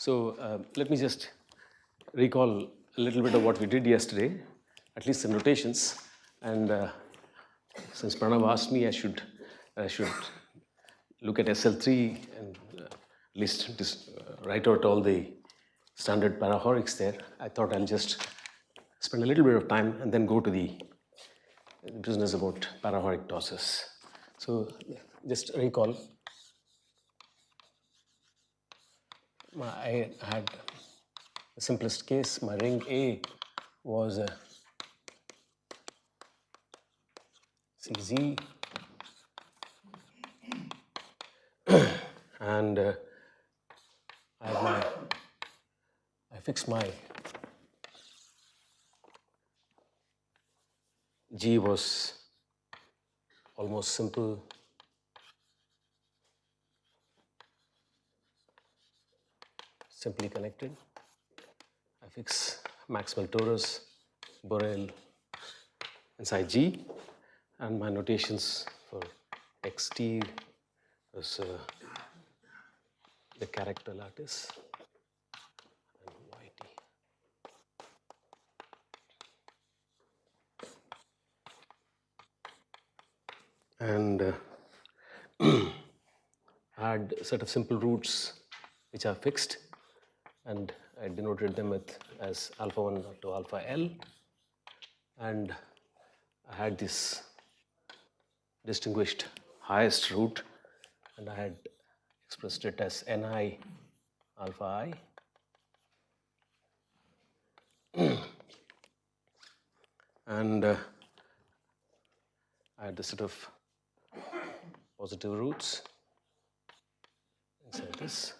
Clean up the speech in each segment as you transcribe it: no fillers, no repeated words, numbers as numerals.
Let me just recall a little bit of what we did yesterday, at least the notations. And since Pranav asked me, I should look at SL3 and at least write out all the standard parahorics there. I thought I'll just spend a little bit of time and then go to the business about parahoric torsors. So just recall, I had the simplest case. My ring A was a CZ, and I fixed my G was almost simple. Simply connected. I fix maximal torus, Borel inside G, and my notations for xt was the character lattice and yt. And I had a set of simple roots which are fixed, and I denoted them as alpha 1 to alpha L, and I had this distinguished highest root, and I had expressed it as Ni alpha I. And I had the set of positive roots inside this.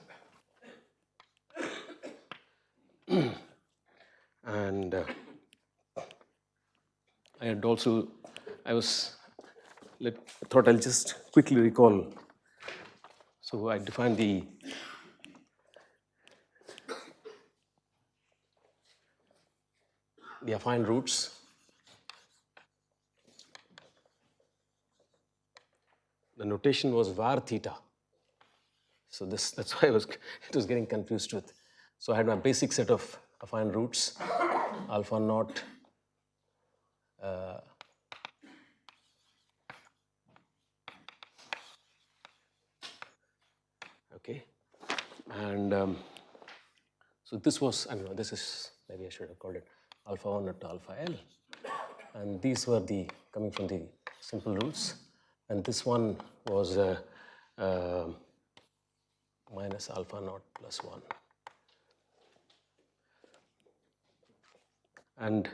And I had also, thought I'll just quickly recall. So I defined the affine roots. The notation was var theta. So that's why it was getting confused with. So I had my basic set of affine roots, alpha naught, okay, and so this was, I don't know, this is, maybe I should have called it alpha 1 to alpha L, and these were coming from the simple roots, and this one was minus alpha naught plus 1. And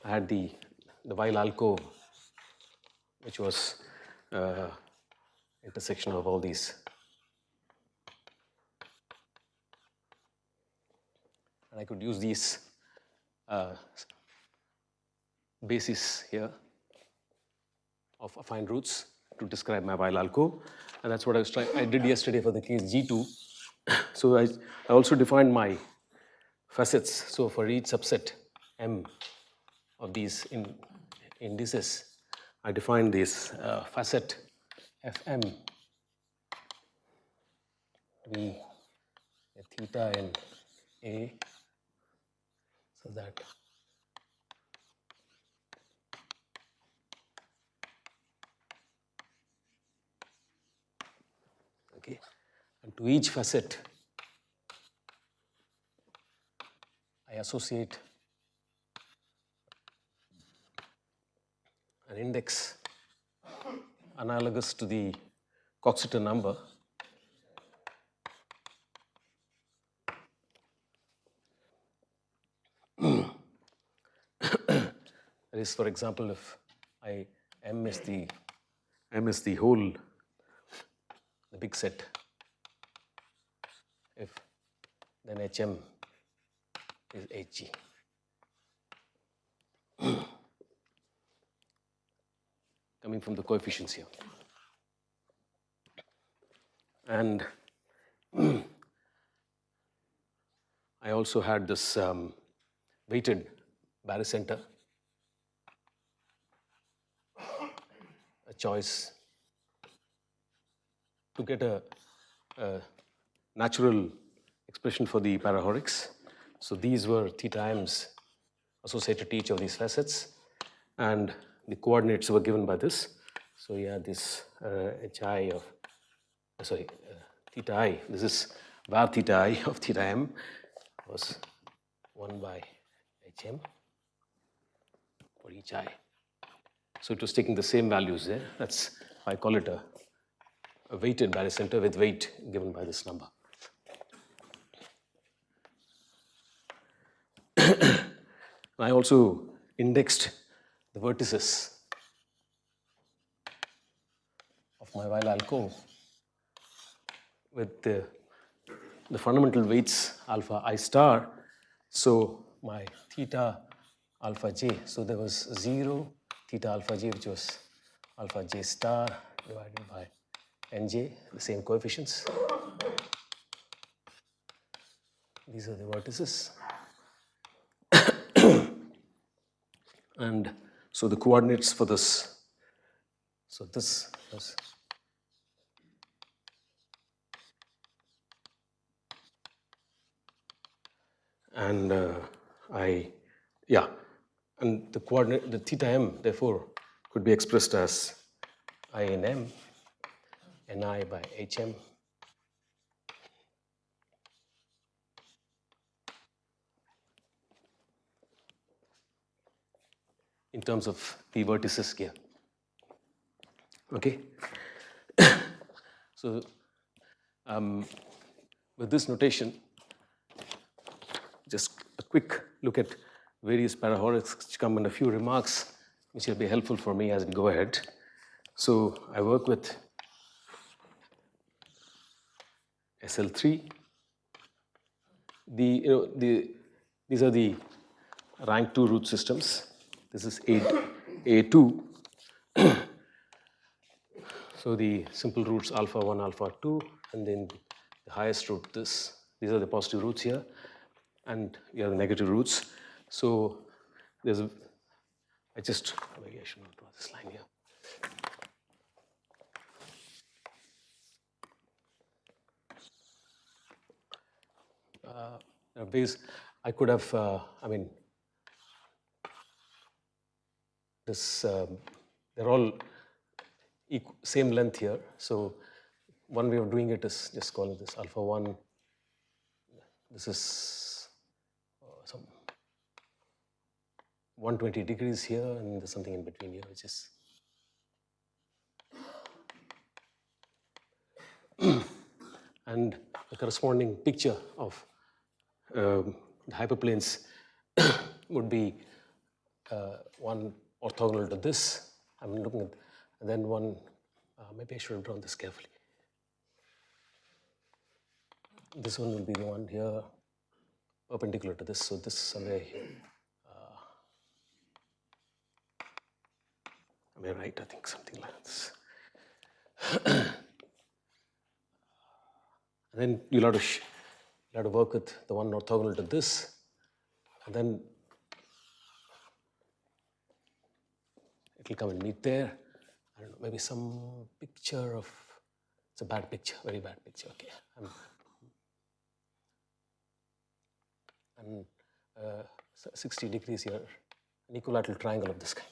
I had the while alcove, which was intersection of all these. And I could use these bases here of affine roots to describe my while alcove, and that's what I did yesterday for the case G2. So I also defined my facets. So for each subset M of these indices, I defined this facet Fm to be a theta in A, so that okay, and to each facet I associate an index analogous to the Coxeter number, that is, for example, if M is the whole, the big set, if then HM is HG. Coming from the coefficients here. And I also had this weighted barycenter, a choice to get a natural expression for the parahorics. So these were theta m's associated to each of these facets, and the coordinates were given by this. So you have this hi of, theta I, this is var theta I of theta m was 1 by hm for each I. So it was taking the same values there. That's why I call it a weighted barycenter with weight given by this number. I also indexed the vertices of my Weil alcove with the fundamental weights alpha I star. So my theta alpha j, so there was 0 theta alpha j, which was alpha j star divided by nj, the same coefficients. These are the vertices. And so the coordinates for this, so this was and and the coordinate, the theta m, therefore, could be expressed as I in m, ni by hm, in terms of the vertices here. Okay. So with this notation, just a quick look at various parahorics which come and a few remarks which will be helpful for me as we go ahead. So I work with SL3. These are the rank 2 root systems. This is A2. So the simple roots alpha 1, alpha 2, and then the highest root this. These are the positive roots here, and we have the negative roots. So there's a, maybe I should not draw this line here. Because I could have, this, they're all same length here. So one way of doing it is just calling this alpha 1. This is some 120 degrees here, and there's something in between here, which is and the corresponding picture of the hyperplanes would be one orthogonal to this. I'm looking at, and then one, maybe I should have drawn this carefully. This one will be the one here, perpendicular to this. So this somewhere here. Am I right? I think something like this. And then you'll have to work with the one orthogonal to this, and then it will come and meet there. I don't know, maybe some picture of, it's a bad picture, very bad picture. Okay. And 60 degrees here, an equilateral triangle of this kind.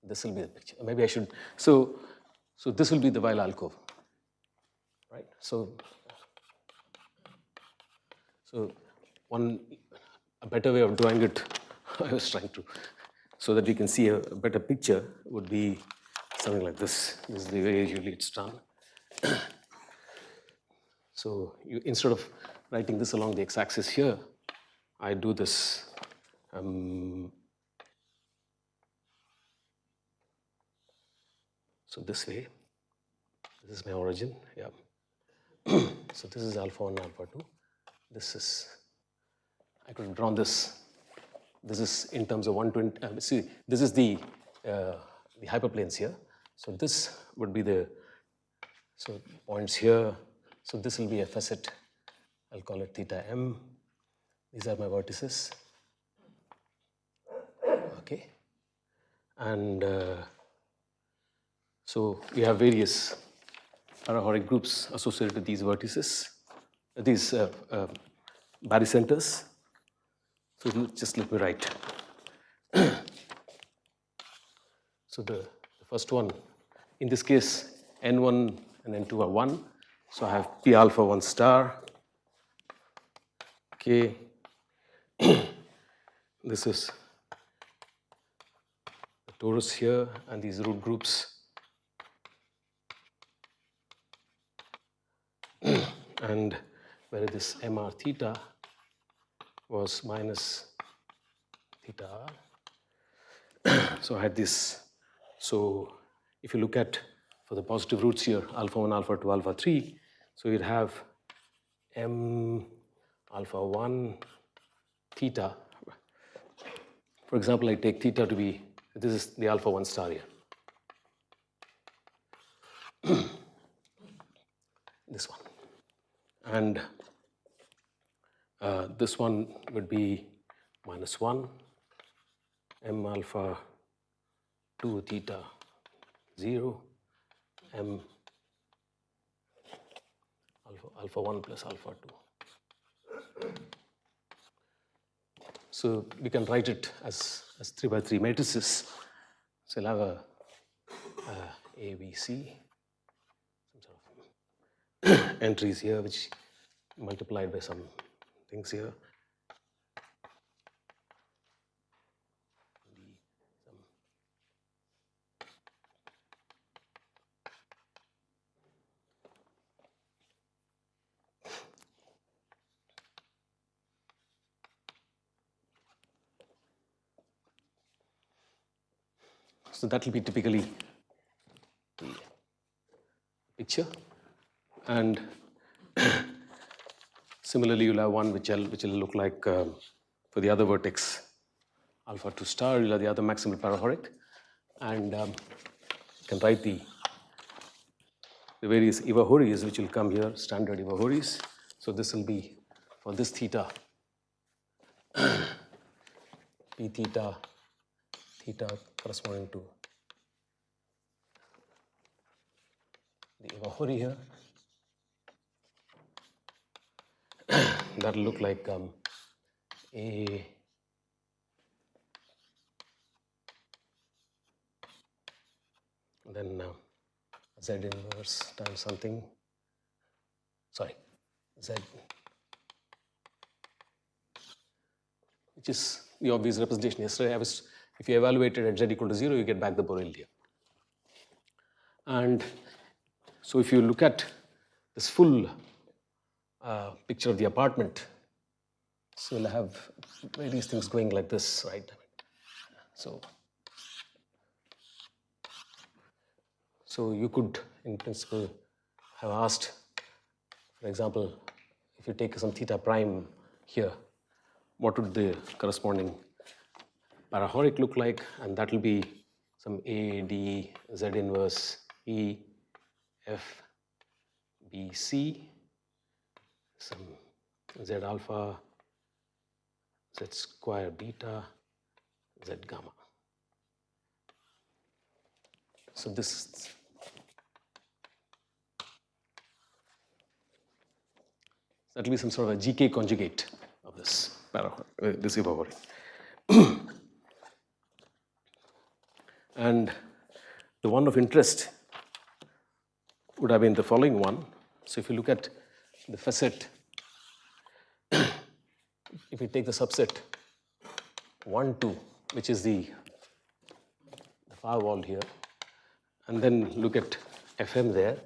This will be the picture. Maybe I should, so this will be the Weil alcove, right? So a better way of drawing it, I was trying to, so that we can see a better picture, would be something like this. This is the way usually it's done. So instead of writing this along the x-axis here, I do this. So this way, this is my origin. Yeah. So this is alpha 1, alpha 2. This is, I could have drawn this. This is in terms of 120. See, this is the hyperplanes here. So this would be the, so points here. So this will be a facet. I'll call it theta m. These are my vertices. Okay. And so we have various parahoric groups associated with these vertices, these barycenters. So just let me write. So the first one, in this case, N1 and N2 are 1. So I have P alpha 1 star. Okay. This is the torus here and these root groups. And where this MR theta was minus theta r. So I had this. So if you look at for the positive roots here, alpha 1, alpha 2, alpha 3, so you'd have M alpha 1 theta. For example, I take theta to be, this is the alpha 1 star here. This one. And this one would be minus 1, M alpha 2 theta 0, M alpha 1 plus alpha 2. So we can write it as 3 by 3 matrices. So you'll have A, B, C, some sort of entries here which multiplied by some things here. So that will be typically the picture. And similarly, you'll have one which will look like for the other vertex, alpha 2 star, you'll have the other maximal parahoric. And you can write the various Ivahoris which will come here, standard Ivahoris. So this will be for this theta, P theta, theta corresponding to the Ivahori here. That will look like A then Z inverse times something, sorry, Z, which is the obvious representation. Yesterday, if you evaluated at Z equal to 0, you get back the Borel here. And so if you look at this full picture of the apartment, so you'll have various things going like this, right? So you could, in principle, have asked, for example, if you take some theta prime here, what would the corresponding parahoric look like? And that will be some A, D, Z inverse, E, F, B, C, some Z alpha, Z square beta, Z gamma. So this that will be some sort of a GK conjugate of this this Ivahori. And the one of interest would have been the following one. So if you look at the facet, if you take the subset 1, 2, which is the far wall here, and then look at Fm there,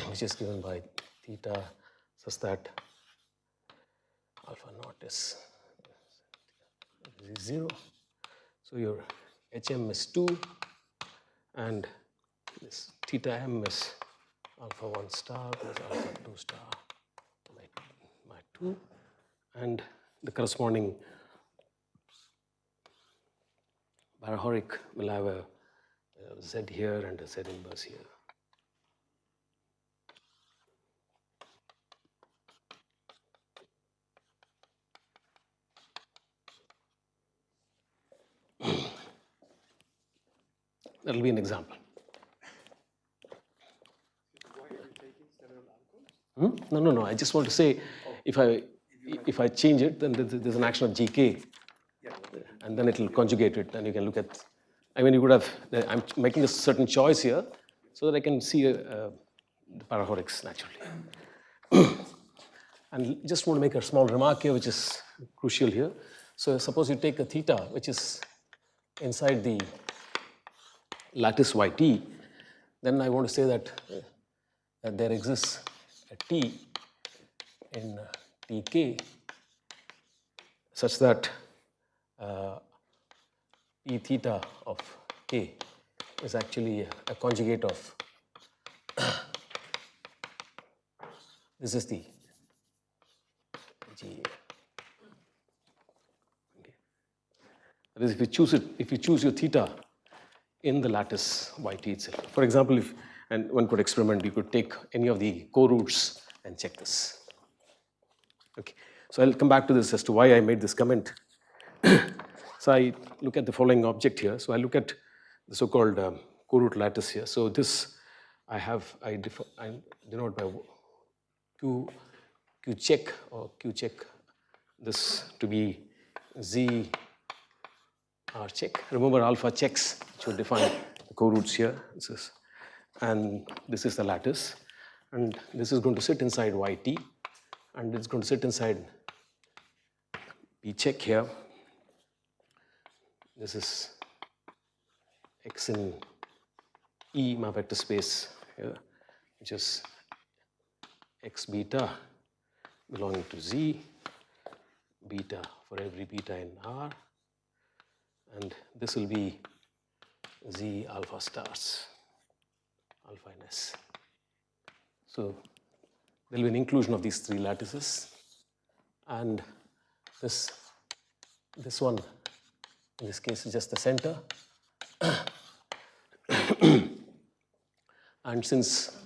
which is given by theta such that alpha naught is 0. So your Hm is 2 and this theta m is alpha 1 star plus alpha 2 star by 2, and the corresponding parahoric will have a Z here and a Z inverse here. That will be an example. Why are you taking several alcohols? No. I just want to say, if I change it, then there's an action of gk, and then it will conjugate it, and you can look at. I mean, you would have. I'm making a certain choice here, so that I can see the Parahorics naturally. And just want to make a small remark here, which is crucial here. So suppose you take a theta, which is inside the lattice yt, then I want to say that there exists a t in tk such that p theta of k is actually a conjugate of this is the g. Okay. That is, if you choose your theta in the lattice yt itself. For example, and one could experiment, you could take any of the co-roots and check this. Okay, so I'll come back to this as to why I made this comment. So I look at the following object here. So I look at the so-called co-root lattice here. So this I denote by q check this to be z r check. Remember alpha checks, which will define the co-roots here. And this is the lattice, and this is going to sit inside yt, and it's going to sit inside p check here. This is x in E, my vector space here, which is x beta belonging to z, beta for every beta in R, and this will be z alpha stars, alpha in S. So there will be an inclusion of these three lattices, and this one in this case is just the center. And since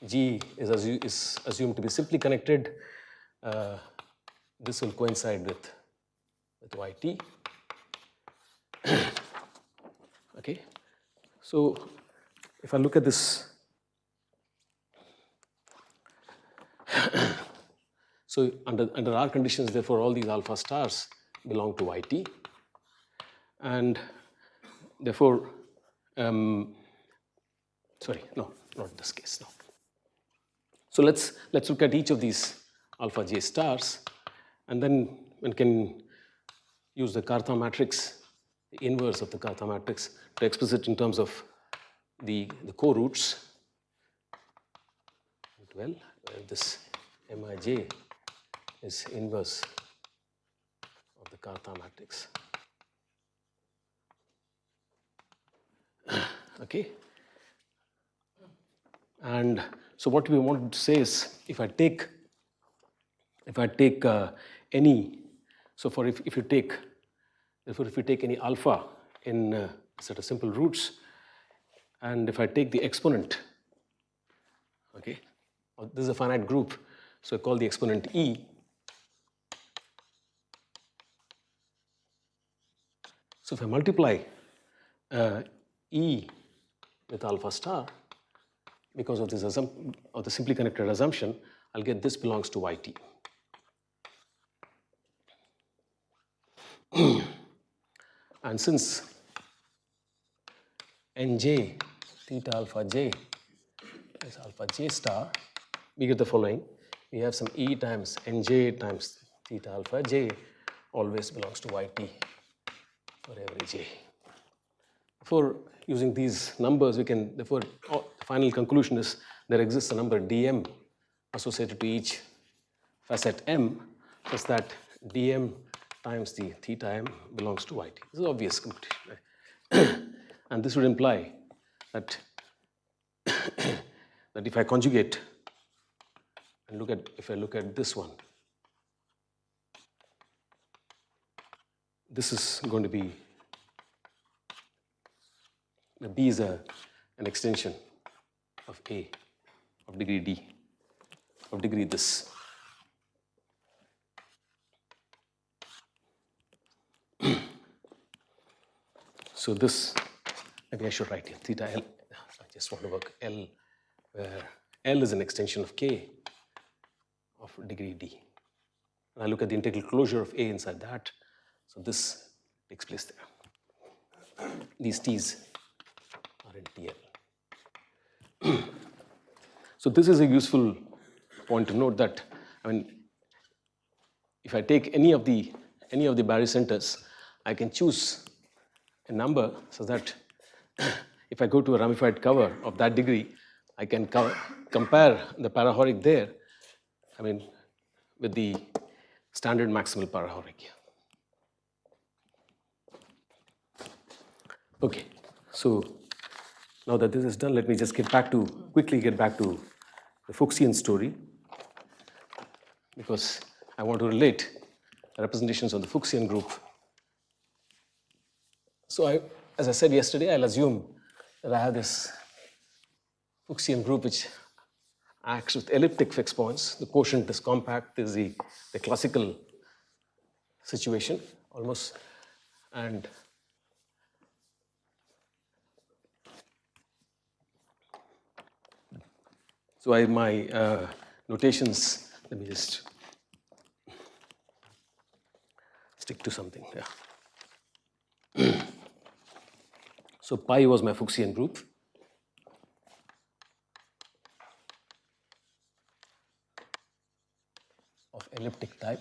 G is assumed to be simply connected, this will coincide with yt. Okay, so if I look at this, so under our conditions, therefore, all these alpha stars belong to yt, and therefore, sorry, no, not this case, no. So let's look at each of these alpha j stars, and then one can use the Cartha matrix, the inverse of the Cartha matrix, to express it in terms of the co-roots. Well, this mij is inverse of the Cartha matrix. Okay, and so what we want to say is, if I take any, so for if you take any alpha in a set of simple roots, and if I take the exponent, okay, this is a finite group, so I call the exponent E. So if I multiply E with alpha star, because of this of the simply connected assumption, I'll get this belongs to yt. And since nj theta alpha j is alpha j star, we get the following. We have some E times nj times theta alpha j always belongs to yt for every j. For using these numbers, we can, therefore, the final conclusion is there exists a number dm associated to each facet m, such that dm times the theta m belongs to yt. This is obvious computation, right? And this would imply that that if I conjugate and if I look at this one, this is going to be, the B is an extension of A of degree D, of degree this. So this, maybe I should write here, theta L. I just want to work L, where L is an extension of K of degree D. And I look at the integral closure of A inside that. So this takes place there. These T's are in TL. So this is a useful point to note that, I mean, if I take any of the barycenters, I can choose a number so that if I go to a ramified cover of that degree, I can compare the Parahoric there, I mean, with the standard maximal Parahoric. Okay, so now that this is done, let me just quickly get back to the Fuchsian story, because I want to relate representations of the Fuchsian group. So as I said yesterday, I'll assume that I have this Fuchsian group which acts with elliptic fixed points. The quotient is compact. This is the classical situation almost. And so my notations, let me just stick to something. Yeah. So pi was my Fuchsian group. Of elliptic type.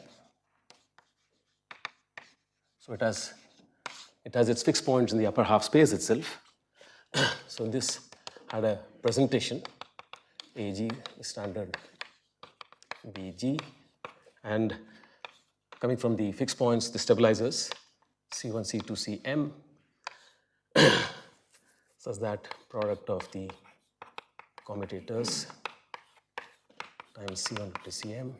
So it has its fixed points in the upper half space itself. So this had a presentation, AG, standard BG, and coming from the fixed points, the stabilizers, C1, C2, Cm, such that product of the commutators times C1 to Cm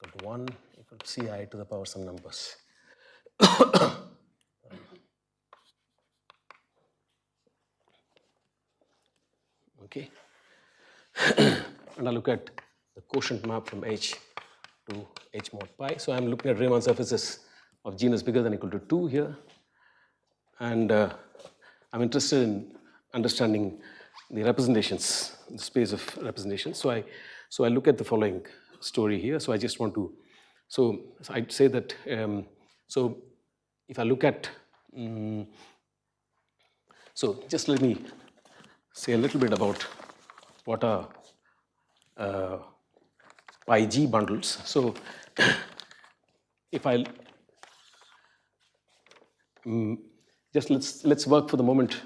equal to 1 equal to Ci to the power some numbers. Okay. And I look at the quotient map from H to H mod pi. So I'm looking at Riemann surfaces of genus bigger than or equal to 2 here. And I'm interested in understanding the representations, the space of representations. So I look at the following story here. So I just want to, so I'd say that, so if I look at, so just let me say a little bit about what are pi G bundles. So if I just let's work for the moment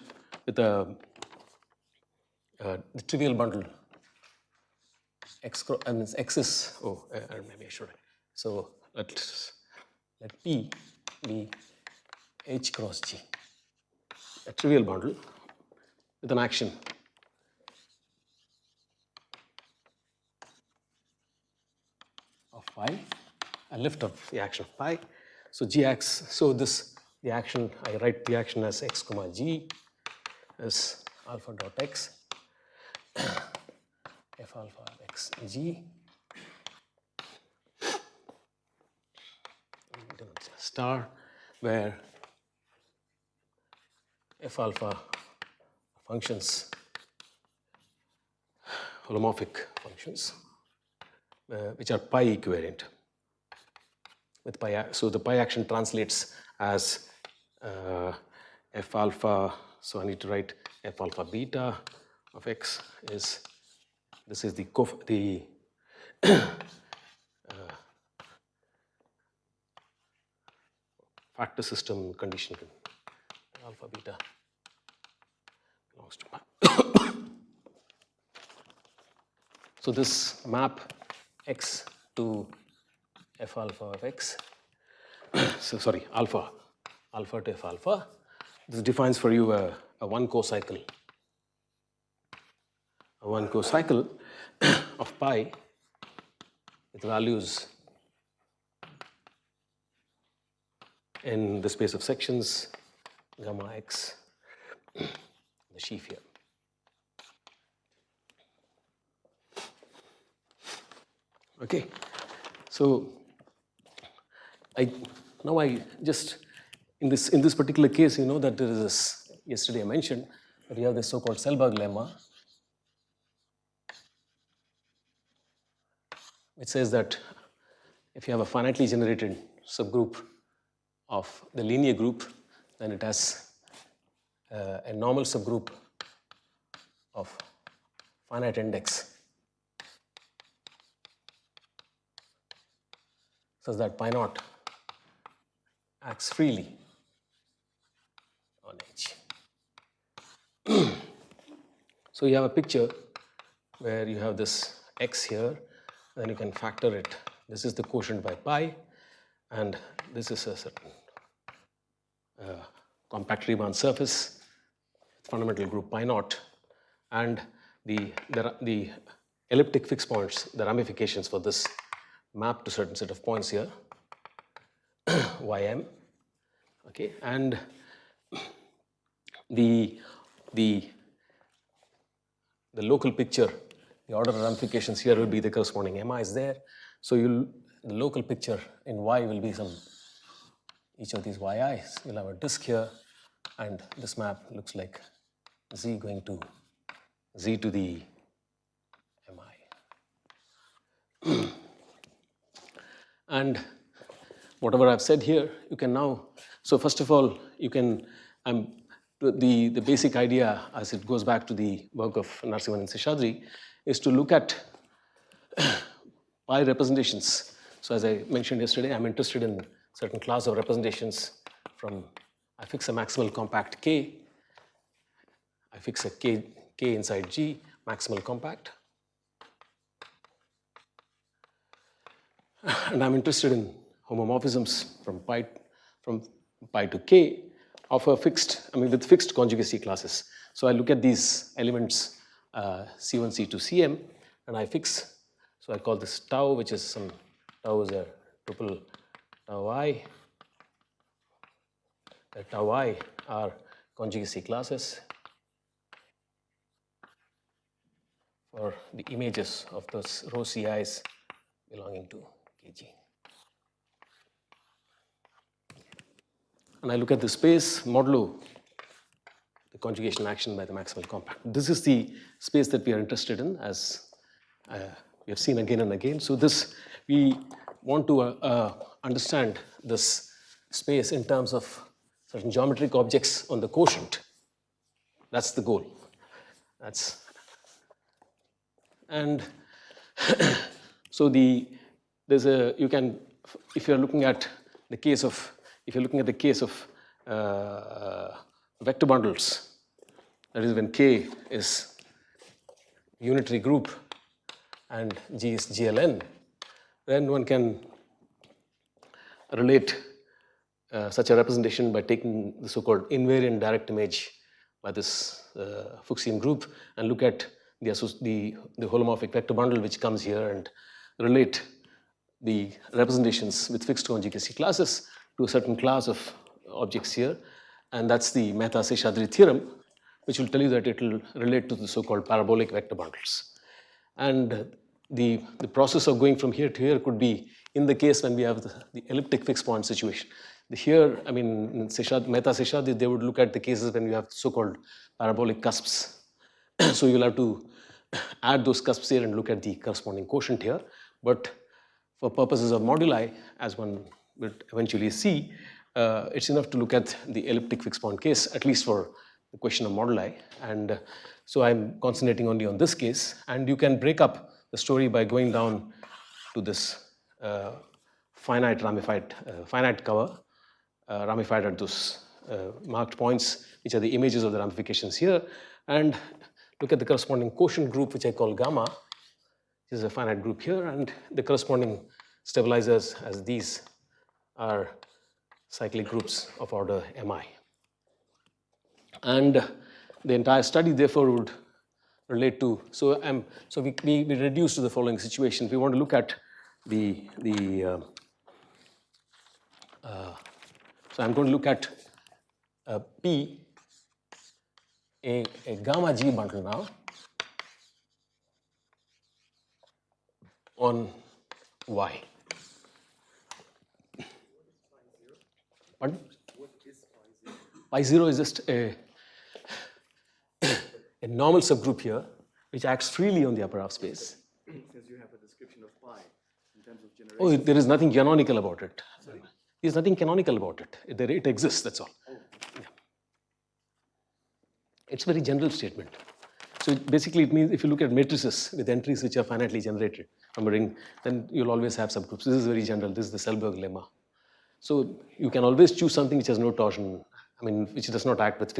with the trivial bundle x is maybe I should. So let P be H cross G, a trivial bundle with an action of pi, a lift of the action of pi. So Gx, so the action, I write the action as x comma G as alpha dot x, f alpha x G, star, where f alpha functions, holomorphic functions, which are pi equivariant with pi. So the pi action translates as f alpha. So I need to write f alpha beta of x is, this is the factor system condition. Alpha beta belongs to pi. So this map x to f alpha of x, so sorry, alpha to f alpha, this defines for you a one co-cycle of pi with values in the space of sections, gamma x, the sheaf here. Okay, so I just in this particular case, you know that there is this, yesterday I mentioned that you have this so-called Selberg lemma, which says that if you have a finitely generated subgroup of the linear group, then it has a normal subgroup of finite index such that pi naught acts freely on H. So you have a picture where you have this x here, then you can factor it. This is the quotient by pi, and this is a certain compact Riemann surface with fundamental group pi naught, and the elliptic fixed points, the ramifications for this map to certain set of points here, ym, okay, and the local picture, the order of ramifications here will be the corresponding mi is there. So the local picture in y will be each of these yi's. You'll have a disk here, and this map looks like z going to z to the mi. And whatever I've said here, you can now, so first of all, you can, the basic idea as it goes back to the work of Narasimhan and Seshadri is to look at pi representations. So as I mentioned yesterday, I'm interested in certain class of representations from, I fix a maximal compact K, I fix a K inside G, maximal compact. And I'm interested in homomorphisms from pi to K of a fixed, with fixed conjugacy classes. So I look at these elements C1, C2, Cm, and I fix, so I call this tau, which is some, tau is a tuple tau I. The tau I are conjugacy classes for the images of those rho Ci's belonging to Kg. And I look at the space modulo the conjugation action by the maximal compact. This is the space that we are interested in, as we have seen again and again. So this, we want to understand this space in terms of certain geometric objects on the quotient. That's the goal. And so there's a, you can, if you're looking at the case of, vector bundles, that is when K is unitary group and G is GLN, then one can relate such a representation by taking the so-called invariant direct image by this Fuchsian group and look at the holomorphic vector bundle which comes here and relate the representations with fixed conjugacy classes to a certain class of objects here. And that's the Mehta-Seshadri theorem, which will tell you that it will relate to the so-called parabolic vector bundles. And the process of going from here to here could be in the case when we have the elliptic fixed point situation. Here, in Mehta-Seshadri, they would look at the cases when you have so-called parabolic cusps. So you'll have to add those cusps here and look at the corresponding quotient here. But for purposes of moduli, as one will eventually see, it's enough to look at the elliptic fixed point case, at least for the question of moduli. And so I'm concentrating only on this case. And you can break up the story by going down to this finite cover, ramified at those marked points, which are the images of the ramifications here, and look at the corresponding quotient group, which I call gamma, which is a finite group here, and the corresponding stabilizers, as these are cyclic groups of order mi. And the entire study, therefore, would relate to, so we reduce to the following situation. We want to look at so I'm going to look at P, a gamma G bundle now on Y. Pardon? What is pi 0? Pi 0 is just a normal subgroup here, which acts freely on the upper half space. Since you have a description of pi, Oh, there is nothing canonical about it. There's nothing canonical about it. It exists, that's all. Yeah. It's a very general statement. So basically it means if you look at matrices with entries which are finitely generated from a ring, then you'll always have subgroups. This is very general. This is the Selberg Lemma. So you can always choose something which has no torsion, I mean, which does not act with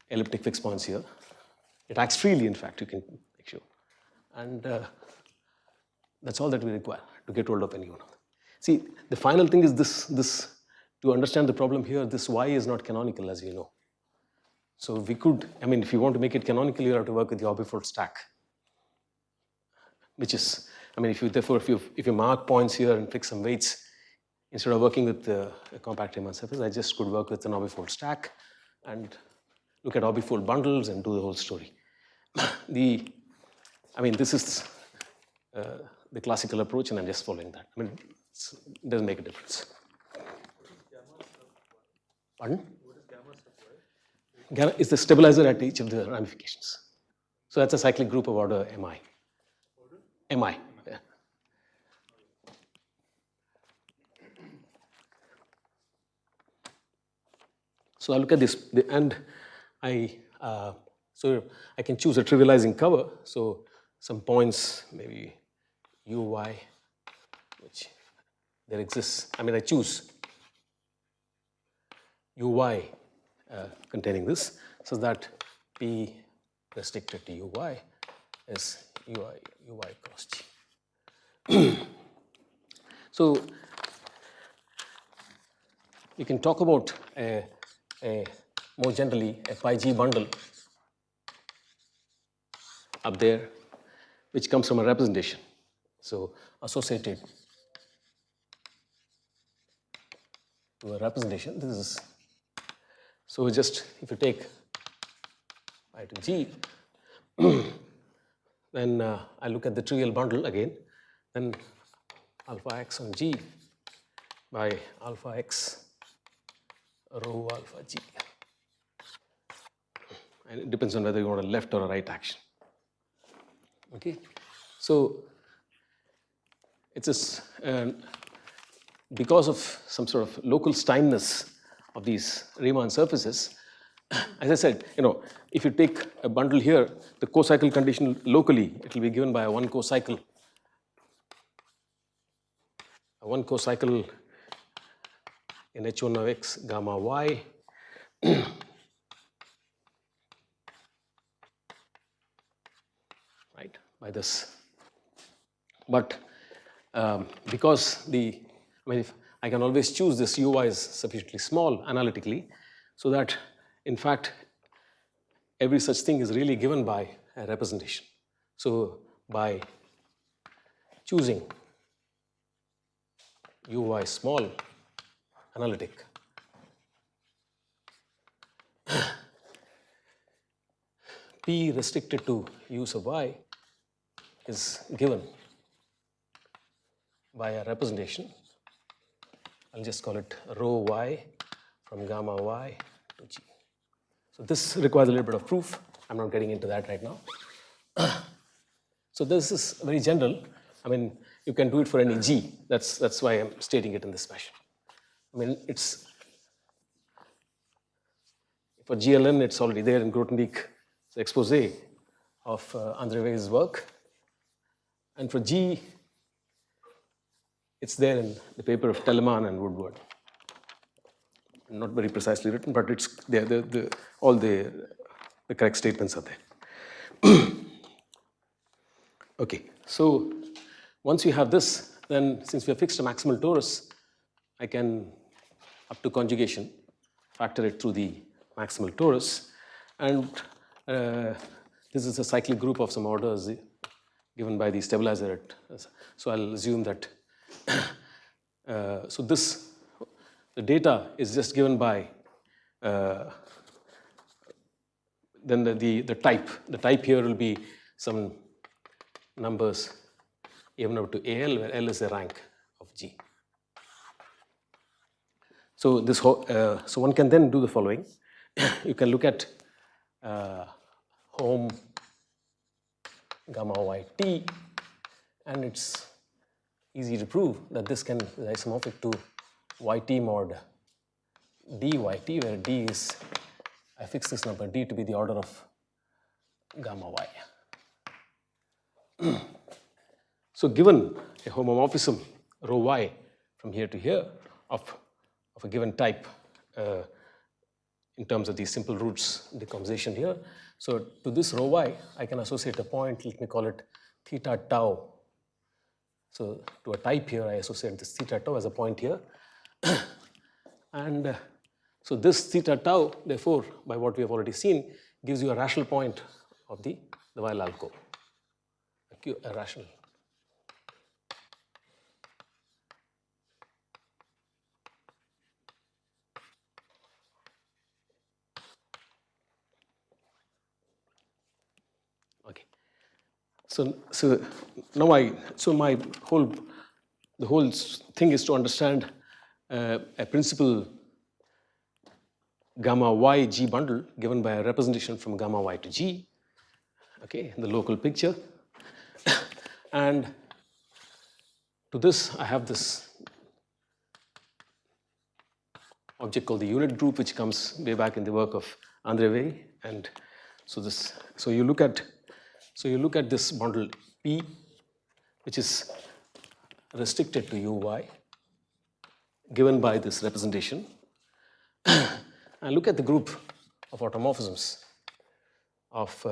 elliptic fixed points here. It acts freely, in fact, you can make sure. And that's all that we require to get hold of any one of them. See, the final thing is this to understand the problem here, this y is not canonical, as you know. So we could, I mean, if you want to make it canonical, you have to work with the orbifold stack, which is, I mean, if you mark points here and fix some weights, instead of working with a compact Riemann surface, I just could work with an orbifold stack and look at orbifold bundles and do the whole story. I mean, this is the classical approach, and I'm just following that. I mean, it doesn't make a difference. Pardon? What is gamma sub y? Gamma is the stabilizer at each of the ramifications. So that's a cyclic group of order mi. Mi. Yeah. So I look at this, and so I can choose a trivializing cover. So some points, maybe uy, which there exists. I mean, I choose uy containing this, so that p restricted to uy is uy cross g. So you can talk about more generally a pi g bundle up there, which comes from a representation. So associated to a representation, this is, so just if you take pi to g, then I look at the trivial bundle again, then alpha x on g by alpha x rho alpha g. And it depends on whether you want a left or a right action. Okay, so it's just because of some sort of local Steinness of these Riemann surfaces. As I said, if you take a bundle here, the co-cycle condition locally, it will be given by a one co-cycle in H1 of x gamma y. Right, by this. But because if I can always choose this uy is sufficiently small analytically, so that in fact every such thing is really given by a representation. So by choosing uy small analytic, p restricted to u sub y is given by a representation. I'll just call it rho y from gamma y to g. So this requires a little bit of proof. I'm not getting into that right now. So this is very general. I mean, you can do it for any g. That's why I'm stating it in this fashion. I mean, it's for GLN, it's already there in Grothendieck's expose of André Wei's work. And for G, it's there in the paper of Telemann and Woodward. Not very precisely written, but it's there. All the correct statements are there. Okay, so once we have this, then since we have fixed a maximal torus, I can, up to conjugation, factor it through the maximal torus. And this is a cyclic group of some orders given by the stabilizer. So I'll assume that, so this, the data is just given by, then the type. The type here will be some numbers even up to AL, where L is the rank of G. So this so one can then do the following. You can look at home gamma y t, and its easy to prove that this can is isomorphic to yt mod dyt, where d is, I fix this number d to be the order of gamma y. So given a homomorphism rho y from here to here of a given type in terms of these simple roots decomposition here, so to this rho y I can associate a point, let me call it theta tau. So to a type here I associate this theta tau as a point here. And so this theta tau, therefore, by what we have already seen, gives you a rational point of the Weil alcove, a rational. Okay. So now the whole thing is to understand a principal gamma y g bundle given by a representation from gamma y to g, okay, in the local picture. And to this I have this object called the unit group, which comes way back in the work of Andre Weil. And so you look at this bundle P, which is restricted to uy, given by this representation, and look at the group of automorphisms of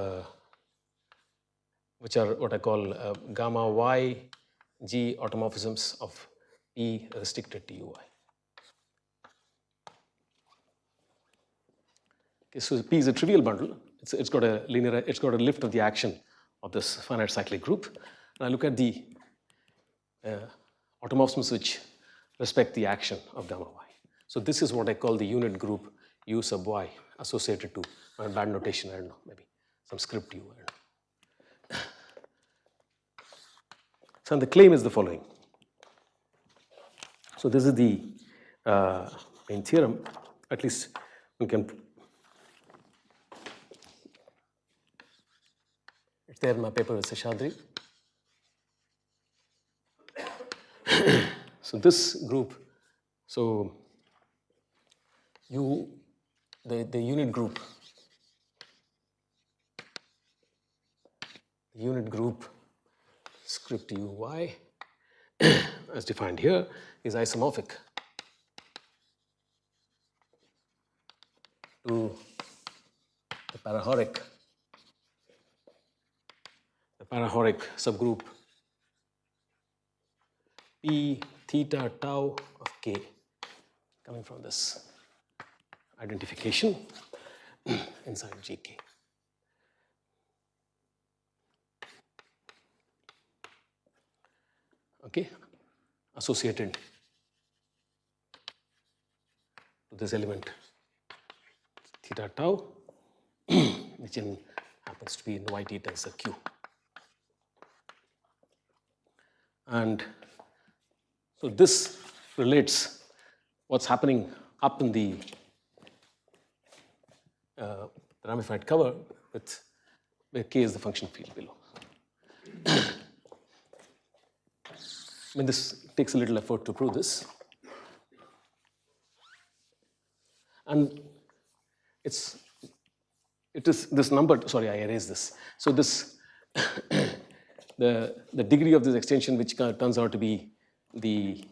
which are what I call gamma y g automorphisms of P restricted to uy. Okay, so P is a trivial bundle. It's got a lift of the action of this finite cyclic group. And I look at the automorphisms which respect the action of gamma y. So this is what I call the unit group u sub y associated to bad notation, I don't know, maybe some script u. I don't know. So the claim is the following. So this is the main theorem. At least one can. It's there in my paper with Seshadri. So this group, so the unit group script uy as defined here is isomorphic to the parahoric subgroup P theta tau of k, coming from this identification inside gk. Okay, associated to this element theta tau, which happens to be in yt tensor q. And so this relates what's happening up in the ramified cover with where k is the function field below. I mean, this takes a little effort to prove this. And it is this number, sorry, I erased this. So this, the degree of this extension, which turns out to be the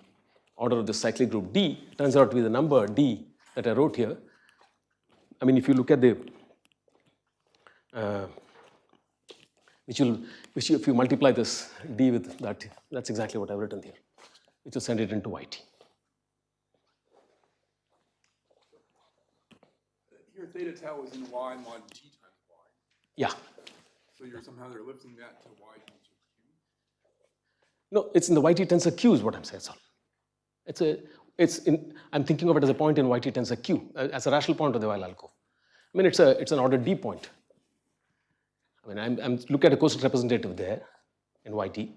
order of the cyclic group D, turns out to be the number D that I wrote here. I mean, if you look at the, if you multiply this D with that, that's exactly what I've written here, which will send it into YT. Here, theta tau is in Y mod G times Y. Yeah. So you're somehow they're lifting that to Y times Q? No, it's in the YT tensor Q is what I'm saying, I'm thinking of it as a point in YT tensor Q, as a rational point of the Weil alcove. I mean, it's an order D point. I mean, I'm look at a quotient representative there in YT.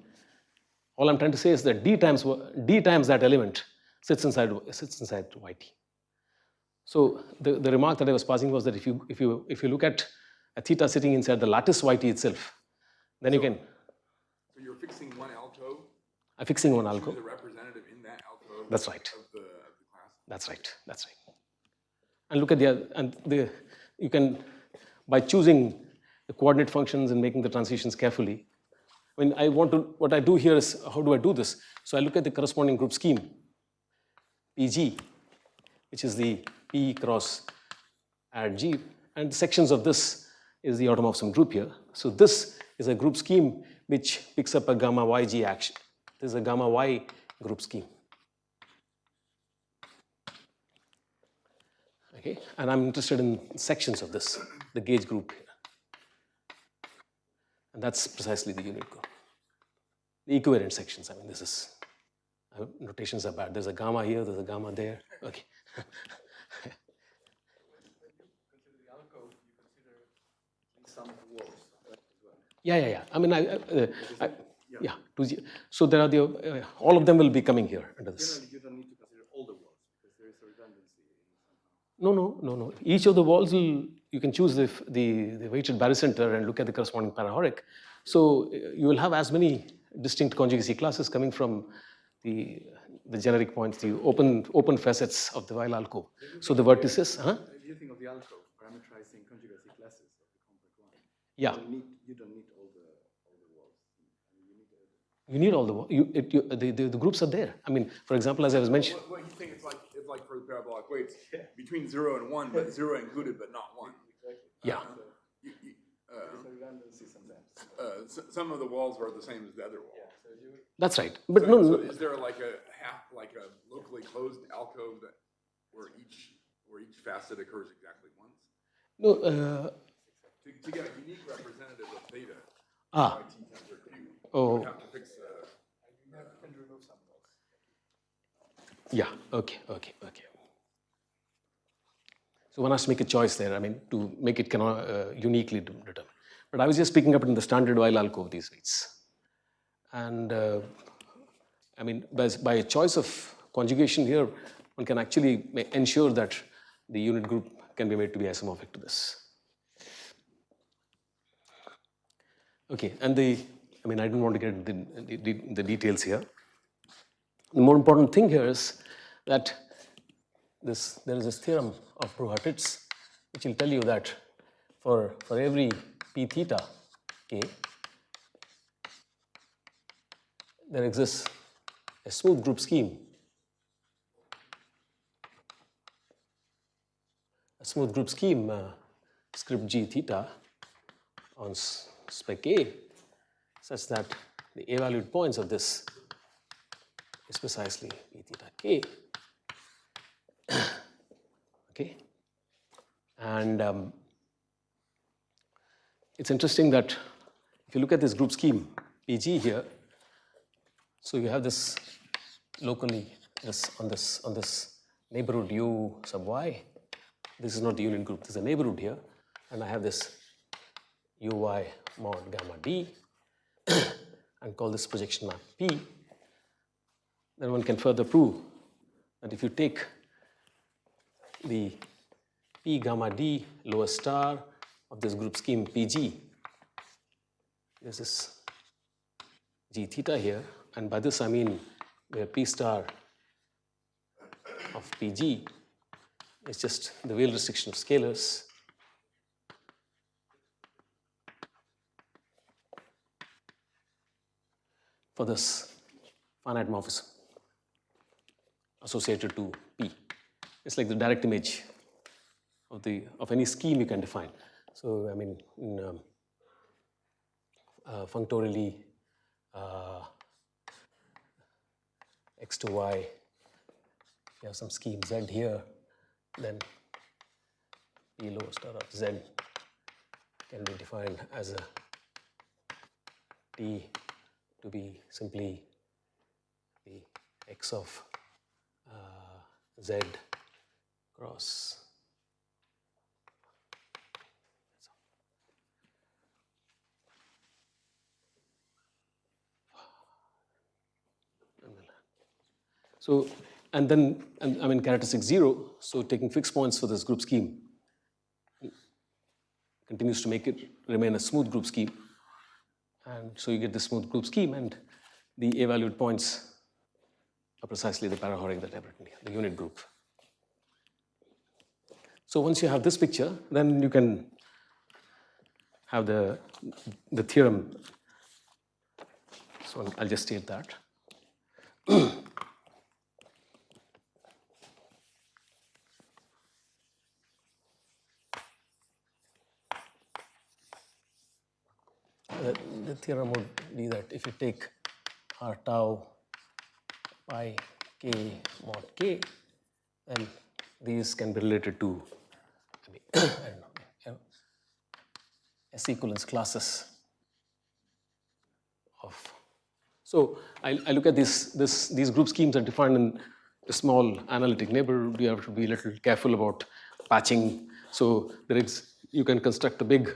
All I'm trying to say is that D times that element sits inside YT. So the remark that I was passing was that if you look at a theta sitting inside the lattice YT itself, then you can. So you're fixing one alcove I'm fixing one Choose alcove. a representative in that alcove. That's right. Of the class. That's right. That's right. And look at you can, by choosing the coordinate functions and making the transitions carefully. I mean, what I do here is, how do I do this? So I look at the corresponding group scheme, PG, which is the P cross add G, and the sections of this is the automorphism group here. So this is a group scheme which picks up a gamma YG action. This is a gamma Y group scheme. Okay, and I'm interested in sections of this, the gauge group here. And that's precisely the unit group. The equivariant sections, I mean, this is, notations are bad. There's a gamma here, there's a gamma there. Okay. Yeah. I mean, yeah. So there are all of them will be coming here under this. Generally, you don't need to consider all the walls because there is a redundancy. No. Each of the walls you can choose the weighted barycenter and look at the corresponding parahoric. So you will have as many distinct conjugacy classes coming from the generic points, the open facets of the Weil alcove. So the vertices, If you think of the alcove, parameterizing conjugacy classes of the complex one, yeah. You don't need all the walls. You need all the walls. The groups are there. I mean, for example, as I was mentioning. What you think it's like for the parabolic weights, between 0 and 1, but 0 included, but not 1. Yeah. Some of the walls are the same as the other wall. That's right. But no. Is there like a locally closed alcove where each facet occurs exactly once? No. To get a unique representative of theta, Ah. by T tensor Q, Oh. you have to fix. You can remove some walls. Yeah. Okay. So one has to make a choice there. I mean, to make it uniquely determined. But I was just picking up in the standard Weil alcove these weights, and I mean, by a choice of conjugation here, one can actually ensure that the unit group can be made to be isomorphic to this. Okay, and I don't want to get into the details here. The more important thing here is that there is this theorem of Parahoric's which will tell you that for every p theta k, there exists a smooth group scheme. A smooth group scheme script g theta on spec A such that the A-valued points of this is precisely p theta k. Okay, and it's interesting that if you look at this group scheme PG here, so you have this locally on this neighborhood u sub y. This is not the unit group. This is a neighborhood here, and I have this uy mod gamma d, and call this projection map P. Then one can further prove that if you take the P gamma d lower star of this group scheme PG, this is g theta here, and by this I mean where P star of PG is just the Weil restriction of scalars for this finite morphism associated to P. It's like the direct image of any scheme you can define. So I mean, functorially, x to y, you have some scheme z here, then P lower star of z can be defined as a T to be simply the x of z cross so, and then I mean characteristic 0, so taking fixed points for this group scheme continues to make it remain a smooth group scheme, and so you get this smooth group scheme, and the A-valued points are precisely the parahoric that I've written here, the unit group. So once you have this picture, then you can have the theorem. So I'll just state that. The theorem would be that if you take r tau pi k mod k, then these can be related to I don't know, S equivalence classes of. So I look at these group schemes are defined in a small analytic neighborhood. You have to be a little careful about patching. So you can construct a big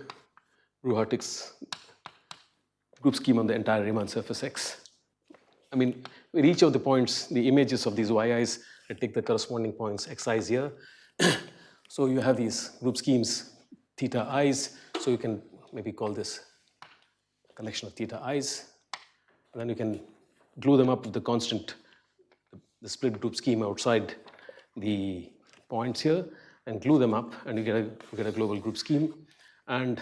Parahoric group scheme on the entire Riemann surface X. I mean, with each of the points, the images of these yi's, I take the corresponding points xi's here. So you have these group schemes, theta i's. So you can maybe call this a collection of theta i's. And then you can glue them up with the constant, the split group scheme outside the points here, and glue them up, and you get a global group scheme. And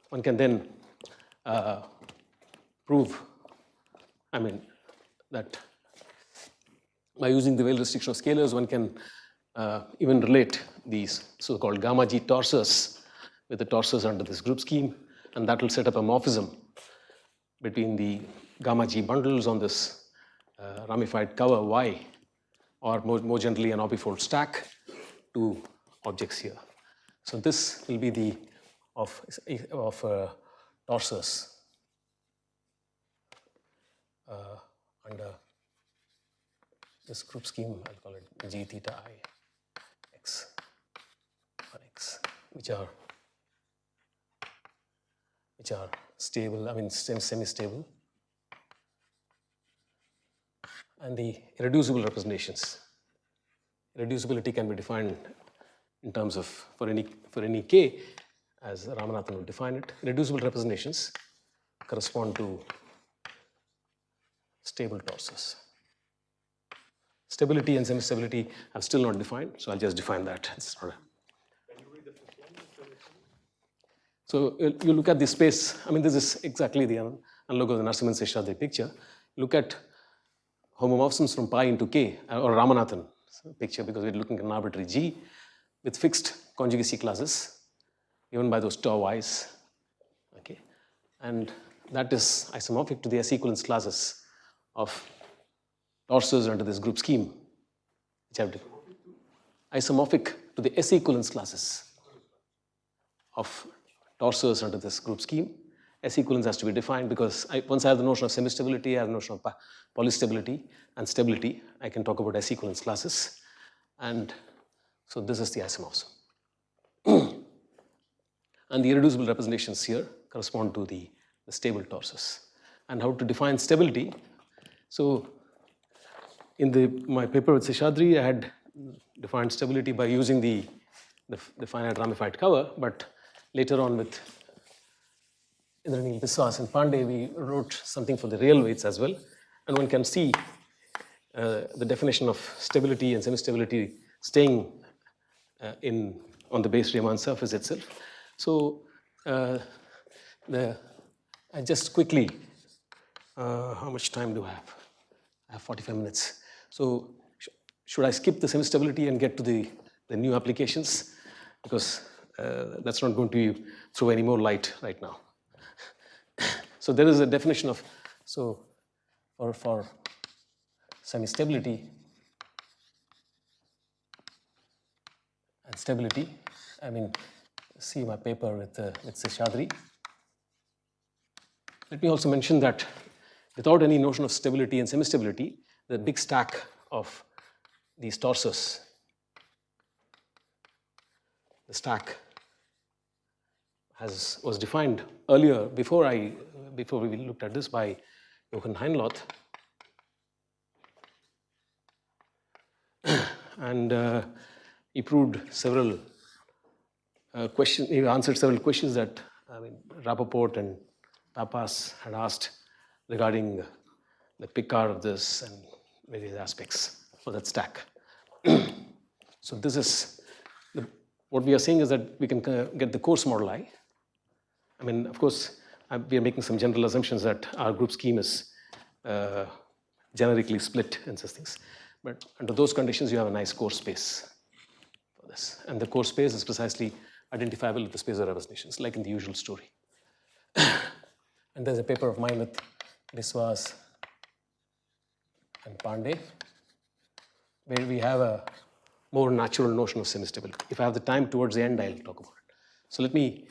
one can then prove, that by using the Weyl restriction of scalars, one can even relate these so-called gamma G torsors with the torsors under this group scheme, and that will set up a morphism between the gamma G bundles on this ramified cover Y, or more generally an orbifold stack, to objects here. So this will be the of torsors under this group scheme. I'll call it G theta I X on X, which are stable, semi-stable, and the irreducible representations. Irreducibility can be defined in terms of for any k, as Ramanathan would define it. Irreducible representations correspond to stable torsors. Stability and semi-stability have still not defined, so I'll just define that. It's not So you look at the space. This is exactly the analog of the Narasimhan-Seshadri picture. Look at homomorphisms from pi into k, or Ramanathan picture, because we're looking at an arbitrary G with fixed conjugacy classes given by those tau y's. Okay, and that is isomorphic to the S equivalence classes of torsors under this group scheme, which have isomorphic to the S equivalence classes of torsors under this group scheme. S equivalence has to be defined because once I have the notion of semi-stability, I have the notion of polystability and stability. I can talk about S equivalence classes, and so this is the isomorphism. And the irreducible representations here correspond to the stable torsors. And how to define stability? So in my paper with Seshadri, I had defined stability by using the finite ramified cover, but later on with Indranil Biswas and Pandit, we wrote something for the real weights as well. And one can see the definition of stability and semi-stability staying on the base Riemann surface itself. So I just quickly, how much time do I have? I have 45 minutes. So should I skip the semi-stability and get to the new applications? Because that's not going to throw any more light right now. So there is a definition of, for semi-stability and stability, see my paper with Seshadri. Let me also mention that without any notion of stability and semi-stability, the big stack of these torsors, the stack was defined earlier, before we looked at this, by Johann Heinloth. And he proved several questions, he answered several questions that Rappaport and Tapas had asked regarding the picar of this and various aspects for that stack. So this is, what we are saying is that we can get the coarse moduli. I mean, of course, we are making some general assumptions that our group scheme is generically split and such things. But under those conditions, you have a nice coarse space for this. And the coarse space is precisely identifiable with the space of representations, like in the usual story. And there's a paper of mine with Biswas and Pandit, where we have a more natural notion of semistability. If I have the time towards the end, I'll talk about it. So let me,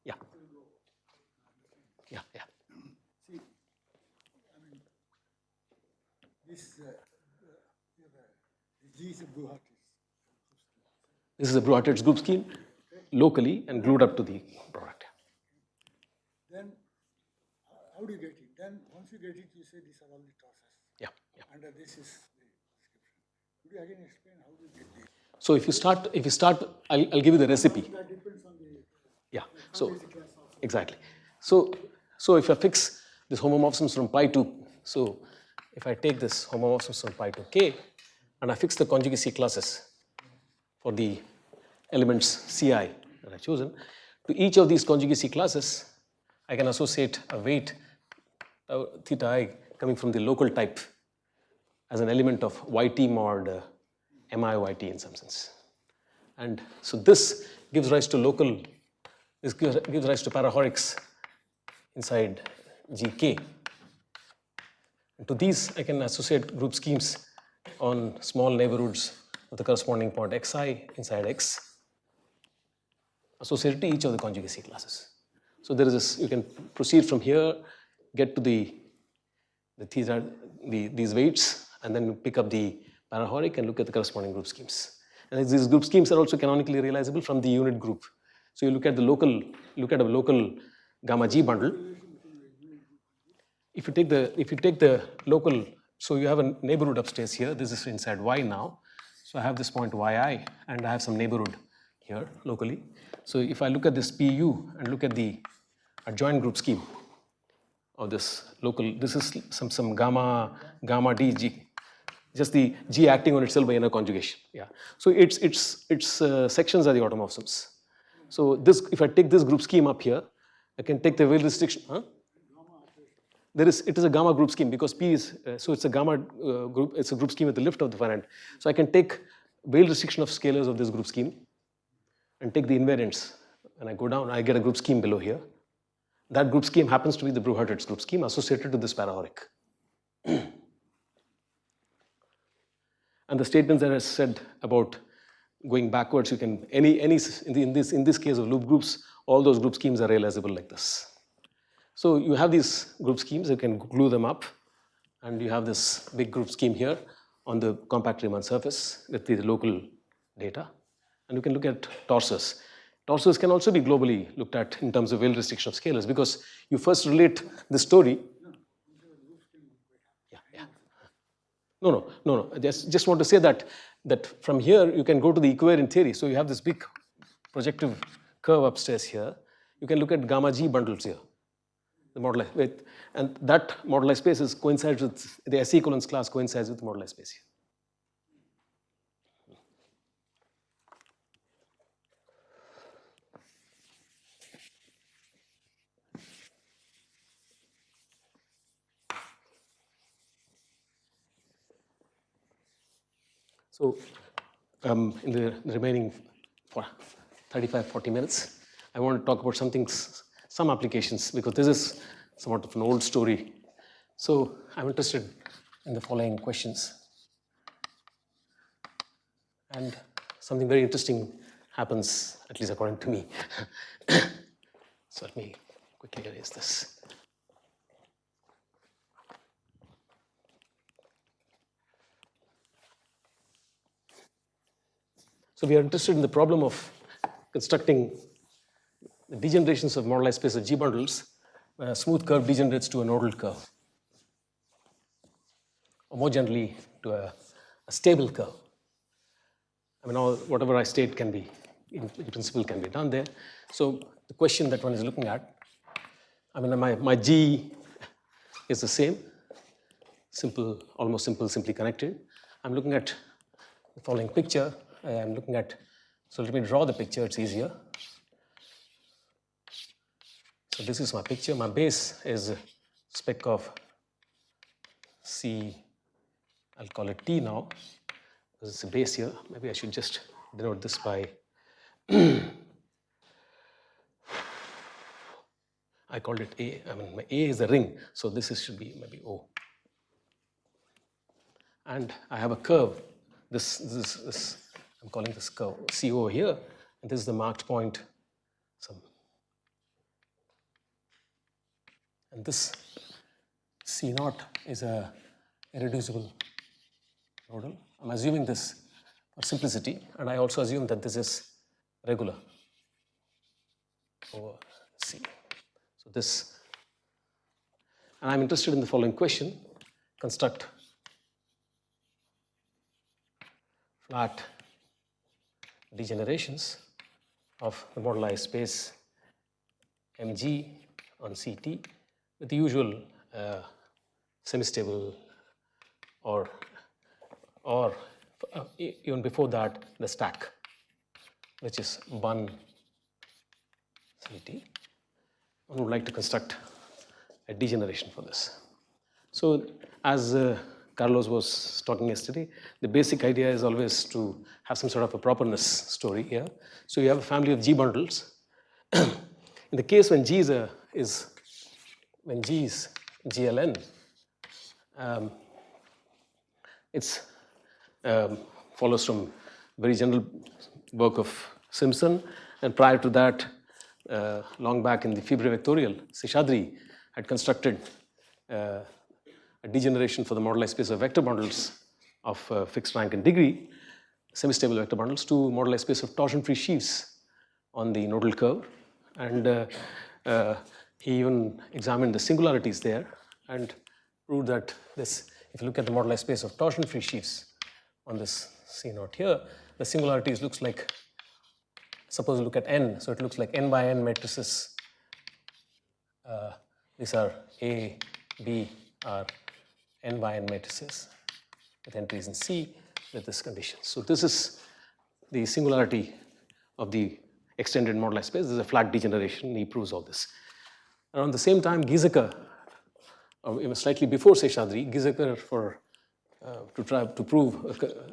yeah. Yeah. See, I mean, this is a Bruhatis. This is a Bruhatis group scheme locally and glued up to the product. Then, how do you get it? Then, once you get it, you say these are all the torsors. Yeah. Under this is the description. Could you again explain how do you get this? So if you start, I'll give you the recipe. That depends on the Yeah. So exactly. So if I fix this homomorphisms from pi to, so if I take this homomorphisms from pi to k, and I fix the conjugacy classes for the elements Ci that I've chosen, to each of these conjugacy classes, I can associate a weight theta I coming from the local type as an element of yt mod miyt in some sense. And so this gives rise to this gives rise to parahorics inside Gk. And to these, I can associate group schemes on small neighborhoods of the corresponding point xi inside X, associated to each of the conjugacy classes. So there is this, you can proceed from here, get to these weights, and then pick up the parahoric and look at the corresponding group schemes. And these group schemes are also canonically realizable from the unit group. So you look at a local gamma G bundle. If you take the local, so you have a neighborhood upstairs here. This is inside Y now. So I have this point Yi, and I have some neighborhood here locally. So if I look at this PU and look at the adjoint group scheme of this local, this is some gamma D G, just the G acting on itself by inner conjugation. Yeah. So its sections are the automorphisms. So this, if I take this group scheme up here, I can take the Weil restriction. Huh? It is a gamma group scheme because P is, so it's a gamma group, it's a group scheme at the lift of the finite. So I can take Weil restriction of scalars of this group scheme and take the invariants. And I go down, I get a group scheme below here. That group scheme happens to be the Bruhatis group scheme associated to this parahoric. And the statements that I said about going backwards, you can, in this case of loop groups, all those group schemes are realizable like this. So you have these group schemes, you can glue them up, and you have this big group scheme here on the compact Riemann surface with the local data. And you can look at torsors. Torsors can also be globally looked at in terms of Weil restriction of scalars because you first relate the story. Yeah. No. I just want to say that from here you can go to the equivariant theory. So you have this big projective curve upstairs here. You can look at gamma G bundles here, the moduli with, and that moduli space coincides with the S equivalence class coincides with the moduli space here. So in the remaining 35-40 minutes, I want to talk about some applications because this is somewhat of an old story. So I'm interested in the following questions. And something very interesting happens, at least according to me. So let me quickly erase this. So we are interested in the problem of constructing the degenerations of moduli space of G bundles when a smooth curve degenerates to a nodal curve, or more generally to a stable curve. I mean, whatever I state can be, in principle, can be done there. So the question that one is looking at, I mean, my G is the same, simple, almost simple, simply connected. I'm looking at the following picture. I'm looking at, so let me draw the picture, it's easier. So this is my picture. My base is a speck of C, I'll call it T now, because it's a base here. Maybe I should just denote this by, I called it A. I mean, my A is the ring, so this should be maybe O. And I have a curve. This I'm calling this curve CO here, and this is the marked point. And this C0 is a irreducible nodal. I'm assuming this for simplicity, and I also assume that this is regular over C. So this, and I'm interested in the following question: construct flat degenerations of the moduli space Mg on Ct with the usual semistable or even before that the stack, which is 1 Ct. One would like to construct a degeneration for this. So as Carlos was talking yesterday, the basic idea is always to have some sort of a properness story here. So you have a family of G bundles. In the case when G is GLN, it's follows from very general work of Simpson, and prior to that, long back in the Fibre vectorial, Seshadri had constructed a degeneration for the moduli space of vector bundles of fixed rank and degree, semistable vector bundles, to moduli space of torsion-free sheaves on the nodal curve, and he even examined the singularities there and proved that this, if you look at the moduli space of torsion-free sheaves on this C0 here, the singularities looks like, suppose you look at n, so it looks like n by n matrices. These are A, B are n by n matrices with entries in C with this condition. So this is the singularity of the extended moduli space. This is a flat degeneration. He proves all this. Around the same time, Gieseker, or even slightly before Seshadri, Gieseker to try to prove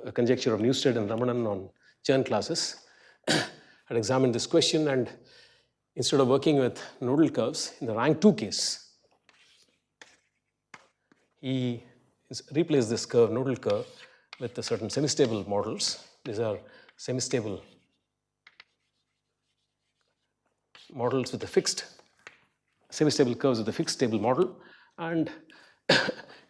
a conjecture of Newstead and Ramanujan on Chern classes had examined this question, and instead of working with nodal curves in the rank 2 case, he replaced this curve, nodal curve, with a certain semistable models. These are semistable models with a fixed, semistable curves with a fixed stable model. And in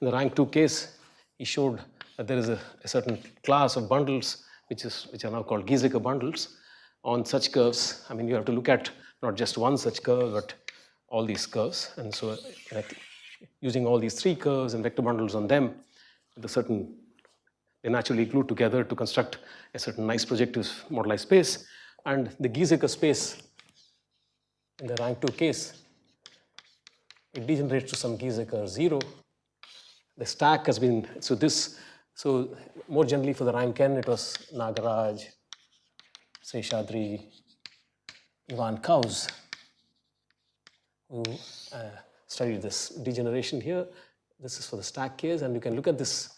the rank 2 case, he showed that there is a certain class of bundles which are now called Gieseker bundles on such curves. I mean, you have to look at not just one such curve, but all these curves. And so using all these 3 curves and vector bundles on them, with a certain, they naturally glue together to construct a certain nice projective moduli space. And the Gieseker space in the rank 2 case, it degenerates to some Gieseker 0. The stack has been, so more generally for the rank n, it was Nagaraj, Seshadri, Ivan Kaus, who studied this degeneration here. This is for the stack case, and you can look at this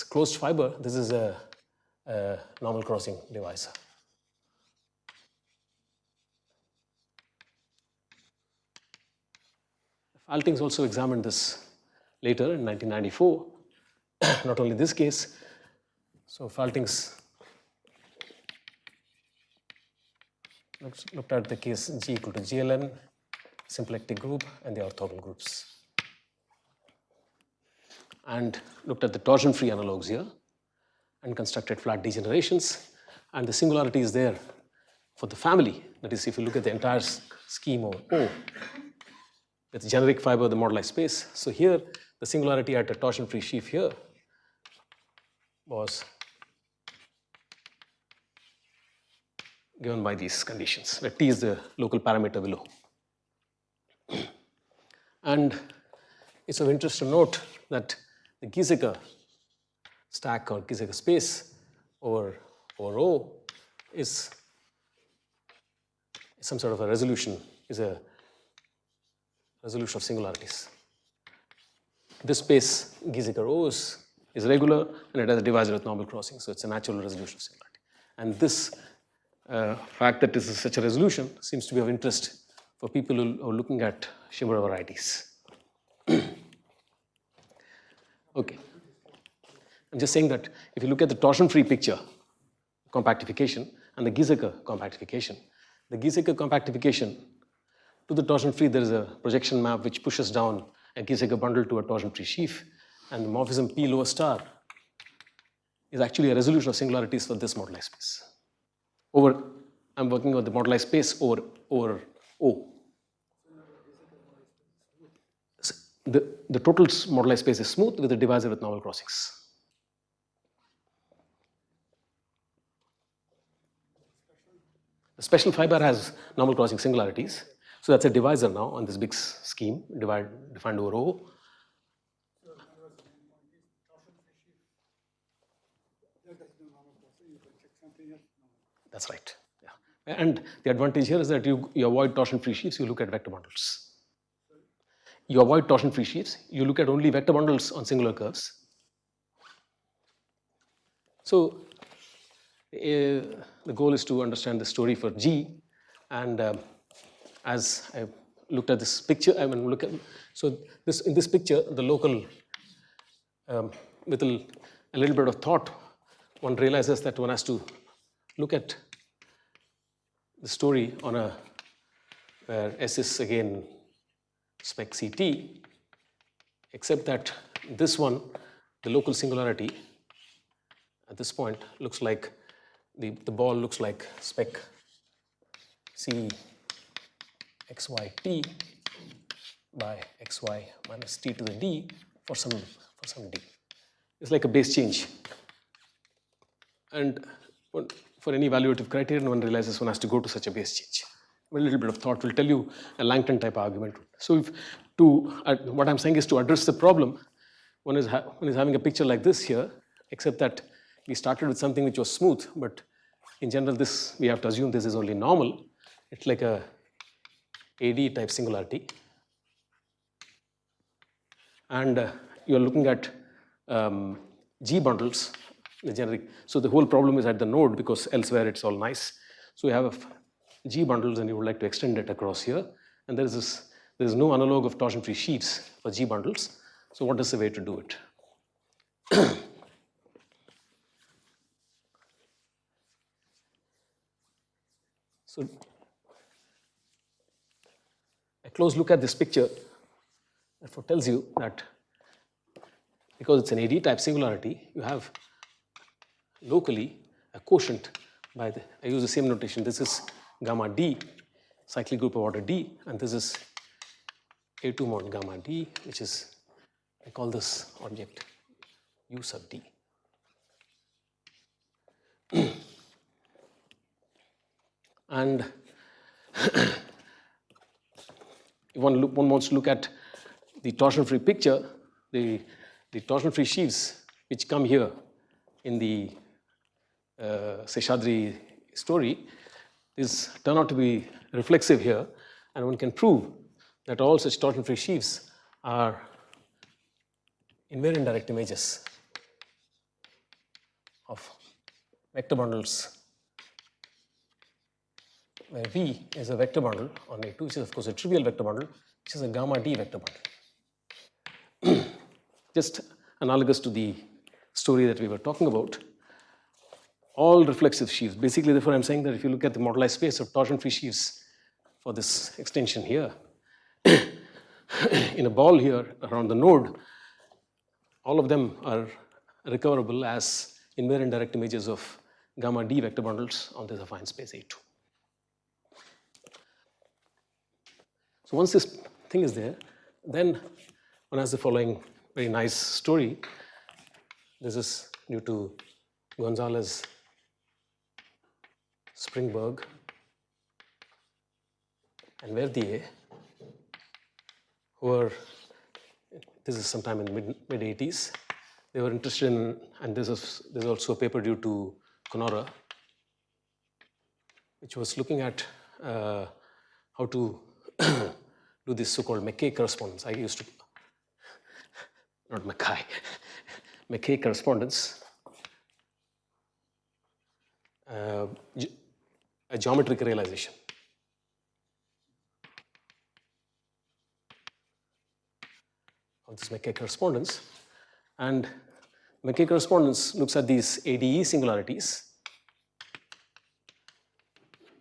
closed fiber. This is a normal crossing divisor. Faltings also examined this later in 1994, not only this case. So Faltings looked at the case G equal to GLN, symplectic group, and the orthogonal groups, and looked at the torsion-free analogues here and constructed flat degenerations. And the singularity is there for the family. That is, if you look at the entire scheme of O, with generic fiber of the moduli space. So here, the singularity at a torsion-free sheaf here was given by these conditions, where T is the local parameter below. And it's of interest to note that the Giesecke stack or Giesecke space over O is some sort of a resolution, is a resolution of singularities. This space Giesecke O is regular and it has a divisor with normal crossing, so it's a natural resolution of singularity. And this fact that this is such a resolution seems to be of interest for people who are looking at Shimura varieties. Okay. I'm just saying that if you look at the torsion-free picture, compactification, and the Giesecke compactification, the Giesecke compactification to the torsion-free, there is a projection map which pushes down a Giesecke bundle to a torsion-free sheaf, and the morphism P lower star is actually a resolution of singularities for this moduli space. I'm working on the moduli space over O. The total moduli space is smooth with a divisor with normal crossings. The special fiber has normal crossing singularities. So that's a divisor now on this big scheme defined over O. That's right. Yeah. And the advantage here is that you avoid torsion-free sheaves, you look at vector bundles. You avoid torsion-free sheaves, you look at only vector bundles on singular curves. So the goal is to understand the story for G, and as I looked at this picture, in this picture, the local, with a little bit of thought, one realizes that one has to look at the story on where S is again spec CT, except that this one, the local singularity at this point looks like the ball looks like spec C xyt by xy minus t to the d for some d. It's like a base change. And for any evaluative criterion, one realizes one has to go to such a base change. A little bit of thought will tell you a Langton type argument. So what I'm saying is to address the problem, one is having a picture like this here, except that we started with something which was smooth, but in general we have to assume this is only normal. It's like a AD type singularity. And you are looking at G bundles, the generic. So the whole problem is at the node because elsewhere it's all nice. So you have G bundles and you would like to extend it across here. And there is no analog of torsion-free sheaves for G bundles. So what is the way to do it? So a close look at this picture therefore tells you that because it's an AD type singularity, you have locally a quotient I use the same notation. This is gamma D, cyclic group of order D, and this is A2 mod gamma D, which is, I call this object U sub D. And if one wants to look at the torsion-free picture, the torsion-free sheaves which come here in the Seshadri story turn out to be reflexive here, and one can prove that all such torsion-free sheaves are invariant direct images of vector bundles where V is a vector bundle on A2, which is of course a trivial vector bundle, which is a gamma D vector bundle. Just analogous to the story that we were talking about, all reflexive sheaves. Basically, therefore, I'm saying that if you look at the moduli space of torsion-free sheaves for this extension here, in a ball here around the node, all of them are recoverable as invariant direct images of gamma D vector bundles on this affine space A2. So once this thing is there, then one has the following very nice story. This is due to Gonzalez, Springbug, and Verdier, who were, this is sometime in mid 80s, they were interested in, and there's also a paper due to Conora, which was looking at how to do this so-called McKay correspondence. I used to, not Mackay, McKay correspondence, a geometric realization. Of this McKay correspondence. And McKay correspondence looks at these ADE singularities.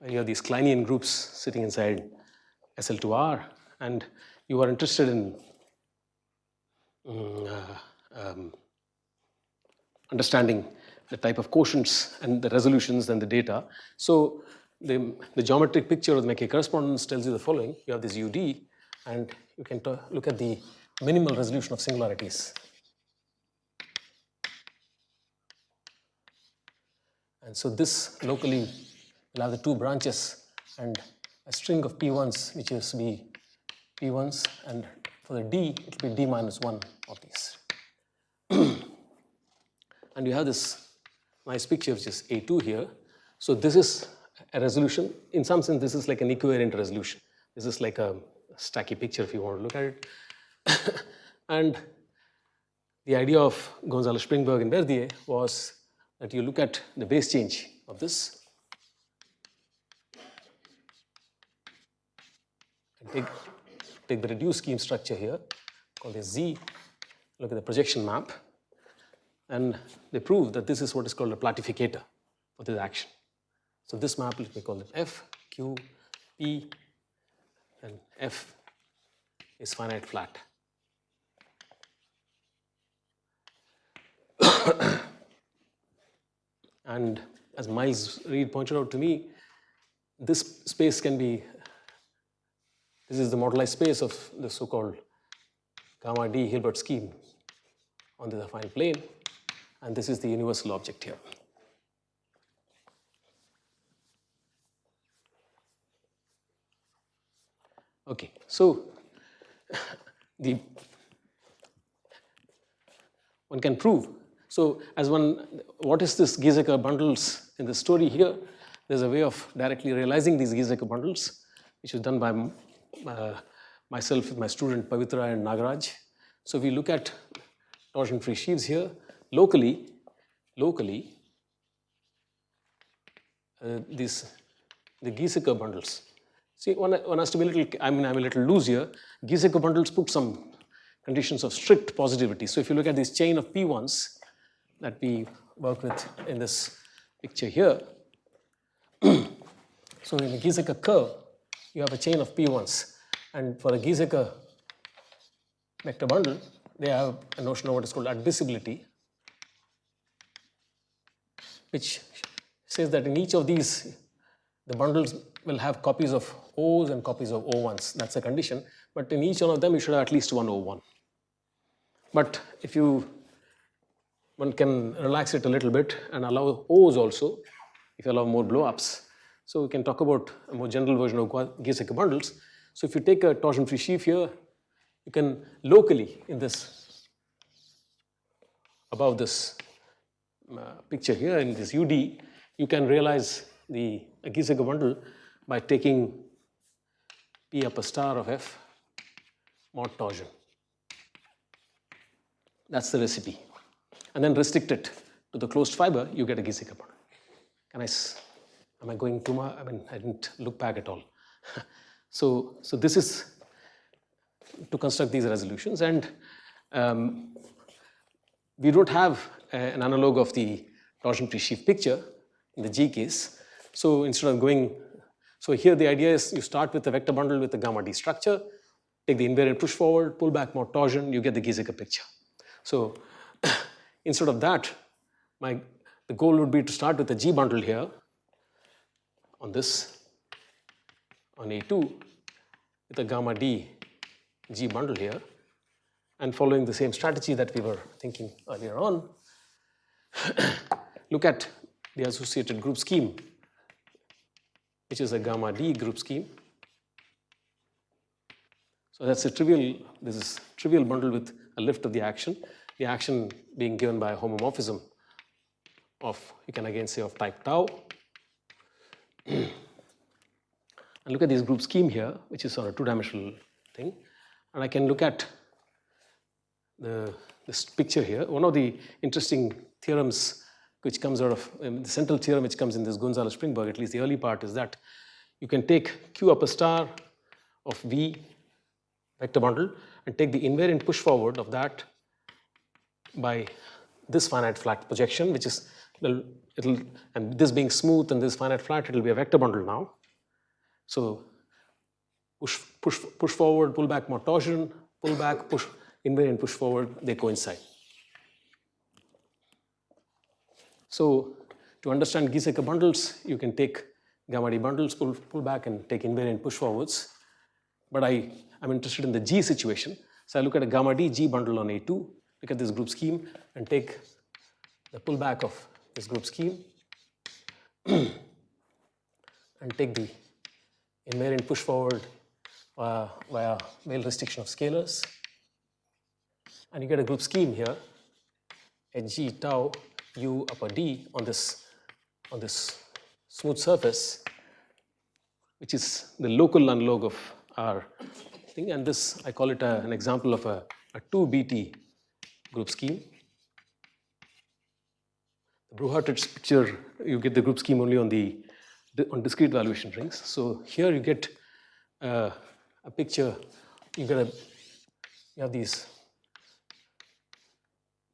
And you have these Kleinian groups sitting inside SL2R, and you are interested in understanding the type of quotients and the resolutions and the data. So the geometric picture of the McKay correspondence tells you the following. You have this UD, and you can look at the minimal resolution of singularities. And so this locally will have the two branches and a string of P1s, which is be P1s, and for the D, it will be D minus 1 of these. And you have this nice picture, which is A2 here. So this is a resolution. In some sense, this is like an equivariant resolution. This is like a stacky picture if you want to look at it. And the idea of Gonzalez, Springbug, and Verdier was that you look at the base change of this and take the reduced scheme structure here, called a Z, look at the projection map, and they prove that this is what is called a platificator for this action. So this map, let me call it F, Q, P, and F is finite flat. And as Miles Reed pointed out to me, this space can be, this is the moduli space of the so-called gamma D Hilbert scheme on the affine plane, and this is the universal object here. Okay, so one can prove. So as one, what is this Giesecke bundles in the story here? There's a way of directly realizing these Giesecke bundles, which was done by myself with my student Pavitra and Nagaraj. So we look at torsion-free sheaves here. Locally, the Giesecke bundles. See, one has to be a little, I'm a little loose here. Giesecke bundles put some conditions of strict positivity. So if you look at this chain of P1s that we work with in this picture here, so in the Giesecke curve, you have a chain of P1s. And for a Giesecke vector bundle, they have a notion of what is called admissibility, which says that in each of these, the bundles will have copies of O's and copies of O1s. That's a condition. But in each one of them, you should have at least one O1. But if one can relax it a little bit and allow O's also, if you allow more blow-ups. So we can talk about a more general version of Giesecke bundles. So if you take a torsion-free sheaf here, you can locally in this, above this picture here in this UD, you can realize the Giesecke bundle by taking P upper star of F mod torsion. That's the recipe. And then restrict it to the closed fiber, you get a Giesecke bundle. Am I going too much? I mean, I didn't look back at all. So this is to construct these resolutions, and we don't have an analog of the torsion-free sheaf picture in the G case. So instead of going, so here the idea is you start with the vector bundle with the gamma D structure, take the invariant push forward, pull back more torsion, you get the Giesecke picture. So instead of that, the goal would be to start with a G bundle here on this, on A2, with a gamma D G bundle here, and following the same strategy that we were thinking earlier on, look at the associated group scheme, which is a gamma D group scheme. So that's a trivial, this is trivial bundle with a lift of the action being given by a homomorphism of, you can again say, of type tau. And look at this group scheme here, which is on a two-dimensional thing. And I can look at this picture here. One of the interesting theorems which comes out of, the central theorem which comes in this Gonzalez springbug, at least the early part, is that you can take Q upper star of V vector bundle and take the invariant push forward of that by this finite flat projection, which is, and this being smooth and this finite flat, it will be a vector bundle now. So push forward, pull back, more torsion, pull back, push, invariant push forward, they coincide. So to understand Giesecke bundles, you can take gamma D bundles, pull back and take invariant push forwards. But I'm interested in the G situation. So I look at a gamma D G bundle on A2, look at this group scheme and take the pullback of this group scheme and take the invariant push forward via Weyl restriction of scalars. And you get a group scheme here, Hg tau u upper d on this smooth surface, which is the local unlog of our thing. And this, I call it an example of a 2BT group scheme. The Brouhart's picture, you get the group scheme only on discrete valuation rings. So here you get a picture. You have these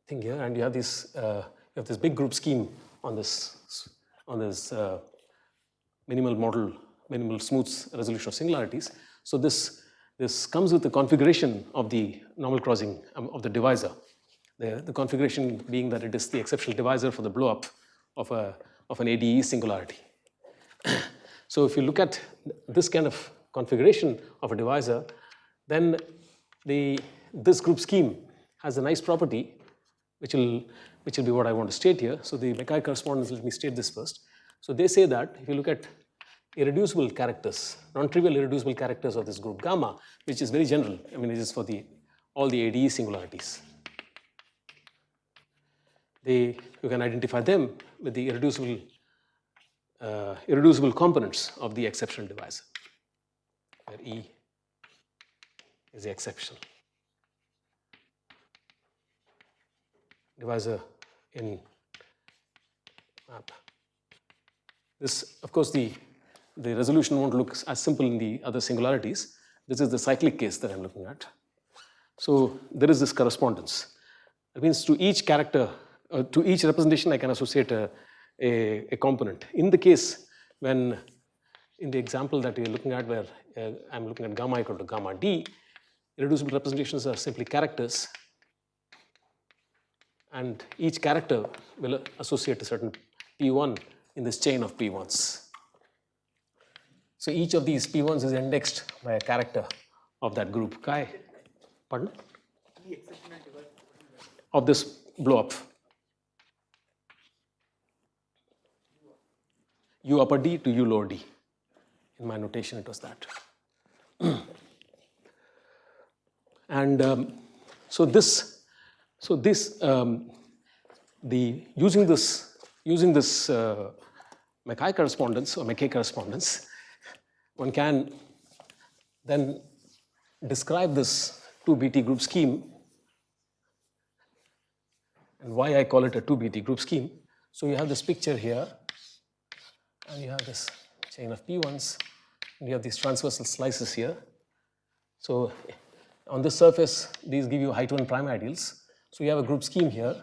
thing here, and you have this big group scheme on this minimal smooth resolution of singularities. So this comes with the configuration of the normal crossing of the divisor. The configuration being that it is the exceptional divisor for the blow up of an ADE singularity. So if you look at this kind of configuration of a divisor, then this group scheme has a nice property which will be what I want to state here. So the McKay correspondence, let me state this first. So they say that if you look at irreducible characters, non-trivial irreducible characters of this group gamma, which is very general, I mean it is for all the ADE singularities. You can identify them with the irreducible components of the exceptional divisor, where E is the exceptional divisor in map. This, of course, the resolution won't look as simple in the other singularities. This is the cyclic case that I'm looking at. So there is this correspondence. That means to each character, to each representation, I can associate a component. In the case when, in the example that we're looking at, where I'm looking at gamma equal to gamma D, irreducible representations are simply characters, and each character will associate a certain P1 in this chain of P1s. So each of these P1s is indexed by a character of that group chi. Pardon? Of this blow up. U upper D to U lower D. In my notation, it was that. And using this McKay correspondence, one can then describe this 2BT group scheme, and why I call it a 2BT group scheme. So you have this picture here, and you have this chain of P1s, and you have these transversal slices here. So on this surface, these give you height 1 prime ideals. So you have a group scheme here,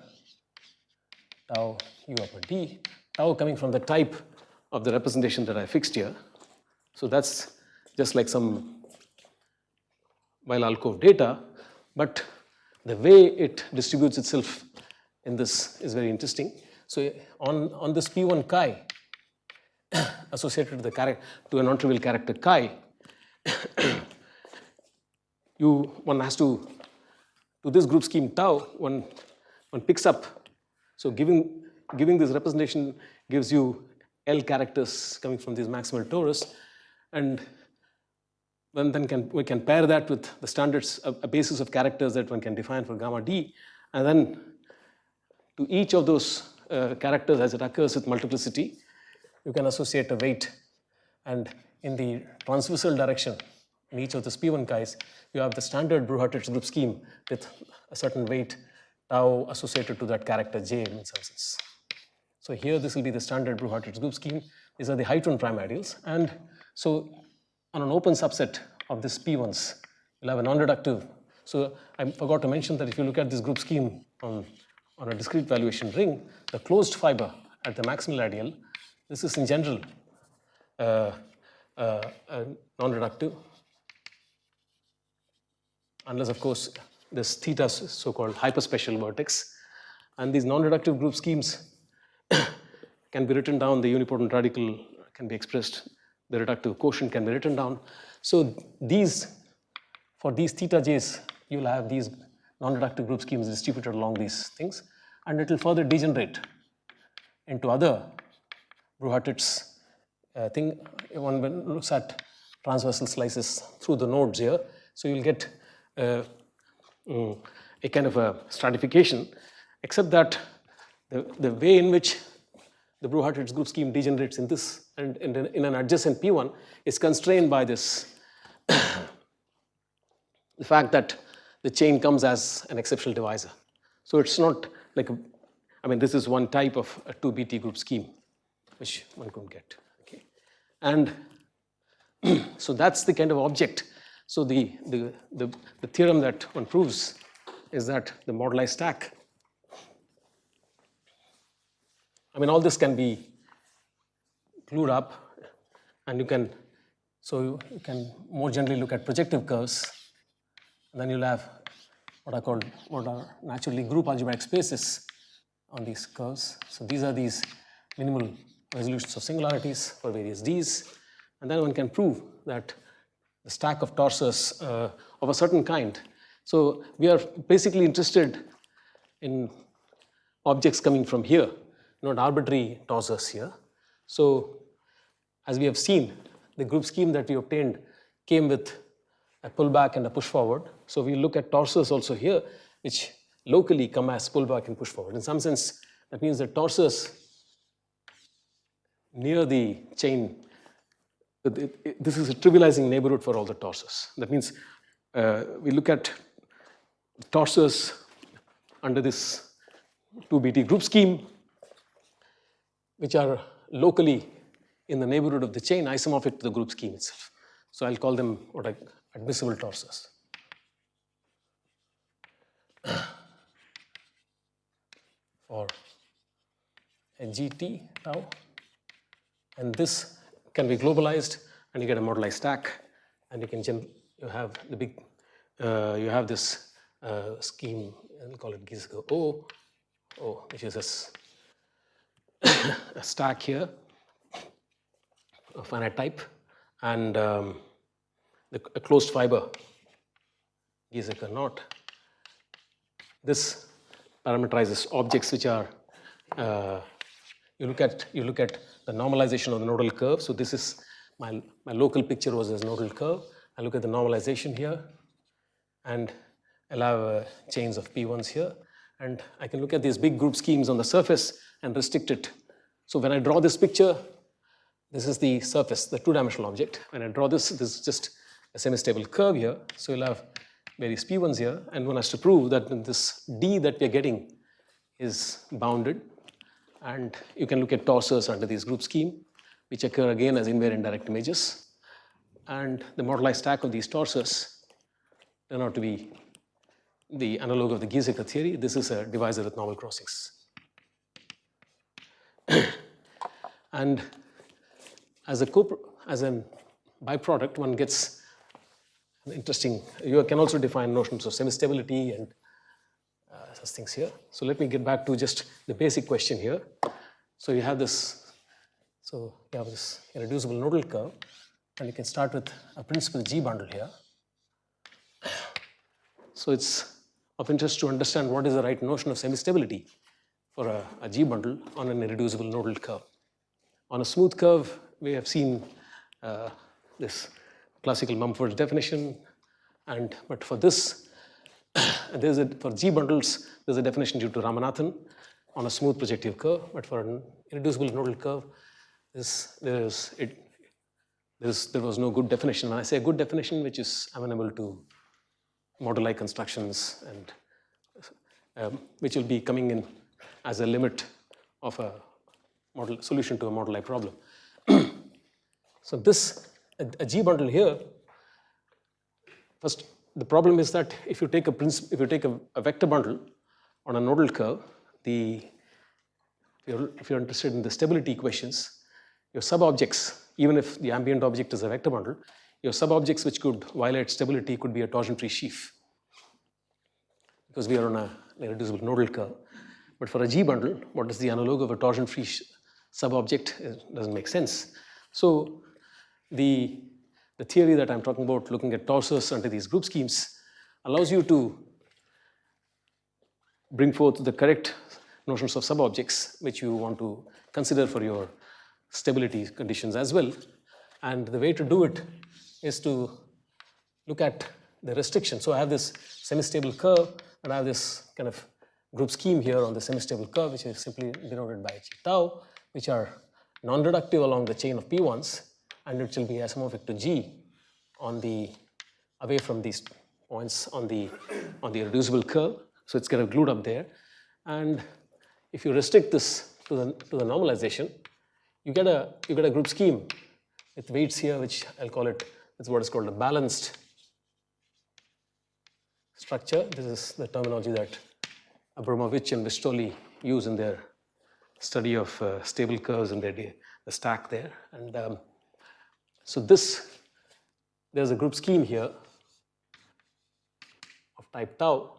tau u upper D, tau coming from the type of the representation that I fixed here. So that's just like some Weyl alcove data, but the way it distributes itself in this is very interesting. So on this P1 chi associated to a non-trivial character chi, one has to this group scheme tau, one picks up. So giving this representation gives you L characters coming from these maximal torus, and then we can pair that with the standards, a basis of characters that one can define for gamma d, and then to each of those characters as it occurs with multiplicity, you can associate a weight. And in the transversal direction, in each of the P1 chi's, you have the standard Broughart group scheme with a certain weight tau associated to that character j in some sense. So here this will be the standard Broughart group scheme. These are the height-1 prime ideals. And so on an open subset of this P1s, you'll have a non-reductive. So I forgot to mention that if you look at this group scheme on a discrete valuation ring, the closed fiber at the maximal ideal, this is in general non-reductive, unless of course this theta so-called hyperspecial vertex. And these non-reductive group schemes can be written down, the unipotent radical can be expressed, the reductive quotient can be written down. So for these theta j's, you'll have these non-reductive group schemes distributed along these things, and it will further degenerate into other Broughart thing. One looks at transversal slices through the nodes here, so you'll get a kind of a stratification, except that the way in which the Broughart group scheme degenerates in this and in an adjacent P1 is constrained by this the fact that the chain comes as an exceptional divisor. So it's not like this is one type of a 2BT group scheme which one could get. Okay, and so that's the kind of object. So the theorem that one proves is that the moduli stack. All this can be glued up, and you can more generally look at projective curves, and then you'll have what are naturally group algebraic spaces on these curves. So these are these minimal resolutions of singularities for various d's, and then one can prove that the stack of torsors of a certain kind. So we are basically interested in objects coming from here, not arbitrary torsors here. So as we have seen, the group scheme that we obtained came with a pullback and a push forward. So we look at torsors also here, which locally come as pullback and push forward. In some sense, that means that torsors near the chain, this is a trivializing neighborhood for all the torsors. That means we look at torsors under this 2BT group scheme, which are locally in the neighborhood of the chain, isomorphic to the group scheme itself. So I'll call them admissible torsors. For a GT tau, and this can be globalized, and you get a moduli stack, and you have the big you have this scheme, and we'll call it Giesecke O, which is a stack here of finite type, and a closed fiber Giesecke knot. This parameterizes objects which are you look at the normalization of the nodal curve. So this is my local picture was as nodal curve. I look at the normalization here, and I'll have chains of P1s here, and I can look at these big group schemes on the surface and restrict it. So when I draw this picture, this is the surface, the two-dimensional object. When I draw this is just a semi-stable curve here. So you'll have various P1s here, and one has to prove that this D that we're getting is bounded. And you can look at torsors under this group scheme, which occur again as invariant direct images. And the moduli stack of these torsors turn out to be the analog of the Giesecke theory. This is a divisor with normal crossings. And as a byproduct, one gets an interesting, you can also define notions of semi-stability and such things here. So let me get back to just the basic question here. So you have this irreducible nodal curve, and you can start with a principal G bundle here. So it's of interest to understand what is the right notion of semi-stability for a G bundle on an irreducible nodal curve. On a smooth curve, we have seen this classical Mumford's definition. But for this, for G bundles, there's a definition due to Ramanathan on a smooth projective curve. But for an irreducible nodal curve, there was no good definition. When I say a good definition, which is amenable to moduli constructions and which will be coming in as a limit of a solution to a moduli problem. So a G bundle here, first the problem is that if you take a vector bundle on a nodal curve, if you're interested in the stability equations, your sub-objects, even if the ambient object is a vector bundle, your sub-objects which could violate stability could be a torsion-free sheaf, because we are on a irreducible nodal curve. But for a G bundle, what is the analog of a torsion-free sub-object? It doesn't make sense. So the theory that I'm talking about, looking at torsors under these group schemes, allows you to bring forth the correct notions of sub-objects which you want to consider for your stability conditions as well. And the way to do it is to look at the restriction. So I have this semi-stable curve, and I have this kind of group scheme here on the semi-stable curve, which is simply denoted by G tau, which are non-reductive along the chain of P1s, and it will be isomorphic to G away from these points on the reducible curve. So it's kind of glued up there. And if you restrict this to the normalization, you get a group scheme with weights here, which I'll call it, it's what is called a balanced structure. This is the terminology that Abramovich and Vistoli use in their study of stable curves and the stack there. And so there's a group scheme here of type tau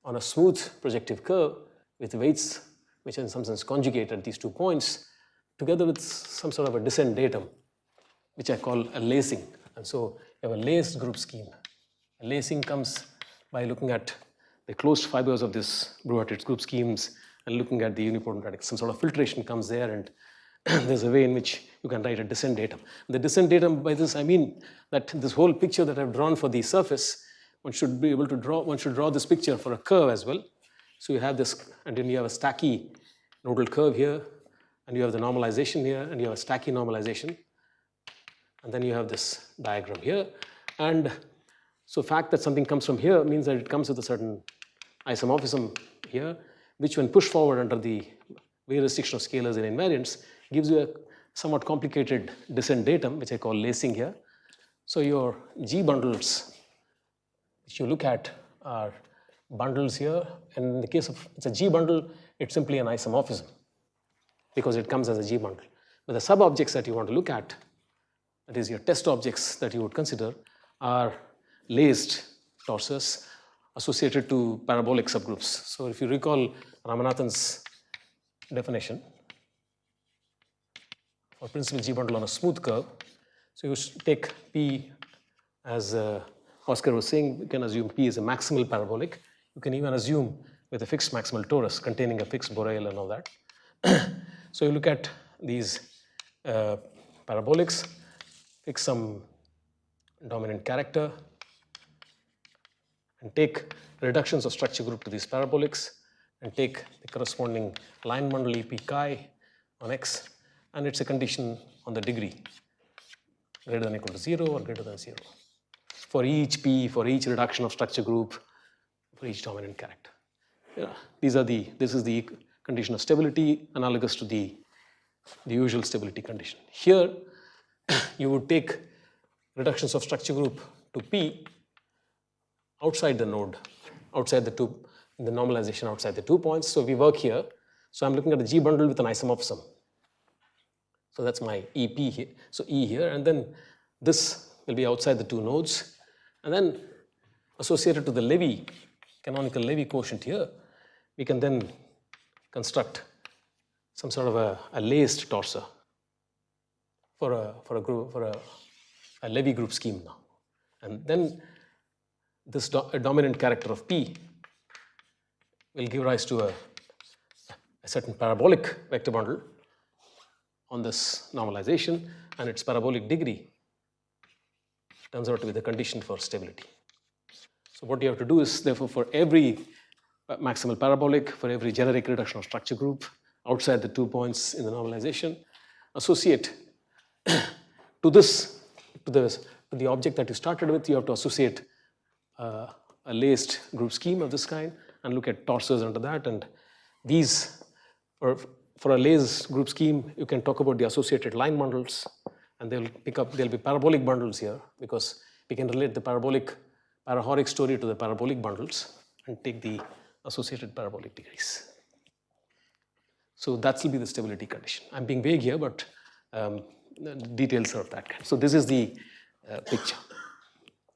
on a smooth projective curve with weights which in some sense conjugate at these 2 points, together with some sort of a descent datum, which I call a lacing. And so you have a laced group scheme. A lacing comes by looking at the closed fibers of this Brouwert's group schemes and looking at the unipotent radix. Some sort of filtration comes there, and there's a way in which you can write a descent datum. The descent datum, by this I mean that this whole picture that I've drawn for the surface, one should draw this picture for a curve as well. So you have this, and then you have a stacky nodal curve here, and you have the normalization here, and you have a stacky normalization, and then you have this diagram here. And so fact that something comes from here means that it comes with a certain isomorphism here, which when pushed forward under the Weyl restriction of scalars and invariants gives you a somewhat complicated descent datum, which I call lacing here. So your G bundles, which you look at, are bundles here. And in the case of it's a G bundle, it's simply an isomorphism because it comes as a G bundle. But the sub-objects that you want to look at, that is your test objects that you would consider, are laced torsors associated to parabolic subgroups. So if you recall Ramanathan's definition for principal G bundle on a smooth curve, so you take P as Oscar was saying, you can assume P is a maximal parabolic. You can even assume with a fixed maximal torus containing a fixed Borel and all that. So you look at these parabolics, fix some dominant character, and take reductions of structure group to these parabolics, and take the corresponding line bundle EP chi on X, and it's a condition on the degree greater than or equal to 0 or greater than 0 for each P, for each reduction of structure group, for each dominant character. Yeah, this is the condition of stability analogous to the usual stability condition. Here, you would take reductions of structure group to P outside the node, outside the two, in the normalization outside the 2 points. So we work here. So I'm looking at a G bundle with an isomorphism. So that's my EP here, so E here, and then this will be outside the 2 nodes. And then associated to the Levy, canonical Levy quotient here, we can then construct some sort of a laced torsor for a Levy group scheme now. And then this a dominant character of P will give rise to a certain parabolic vector bundle on this normalization, and its parabolic degree turns out to be the condition for stability. So what you have to do is, therefore, for every maximal parabolic, for every generic reduction of structure group outside the 2 points in the normalization, associate to the object that you started with, you have to associate a laced group scheme of this kind and look at torsors under that. And these, for a laced group scheme, you can talk about the associated line bundles, and there'll be parabolic bundles here, because we can relate the Parahoric story to the parabolic bundles and take the associated parabolic degrees. So that will be the stability condition. I'm being vague here, but the details are of that kind. So this is the picture.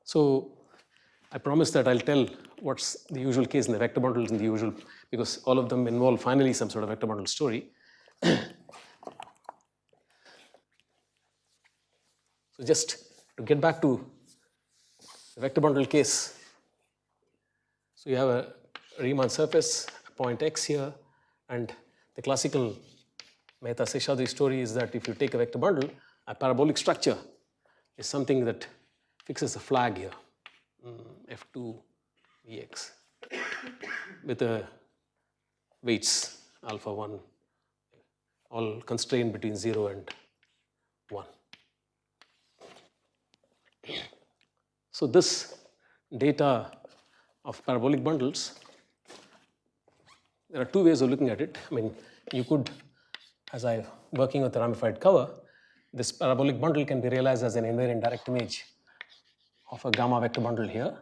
So I promise that I'll tell what's the usual case in the vector bundles in the usual, because all of them involve finally some sort of vector bundle story. So just to get back to the vector bundle case. So you have a Riemann surface, a point x here, and the classical Mehta-Seshadri story is that if you take a vector bundle, a parabolic structure is something that fixes a flag here, F2 Vx, with the weights alpha 1, all constrained between 0 and 1. So this data of parabolic bundles, there are two ways of looking at it. I mean, you could, as I'm working with the ramified cover, this parabolic bundle can be realized as an invariant direct image of a gamma vector bundle here.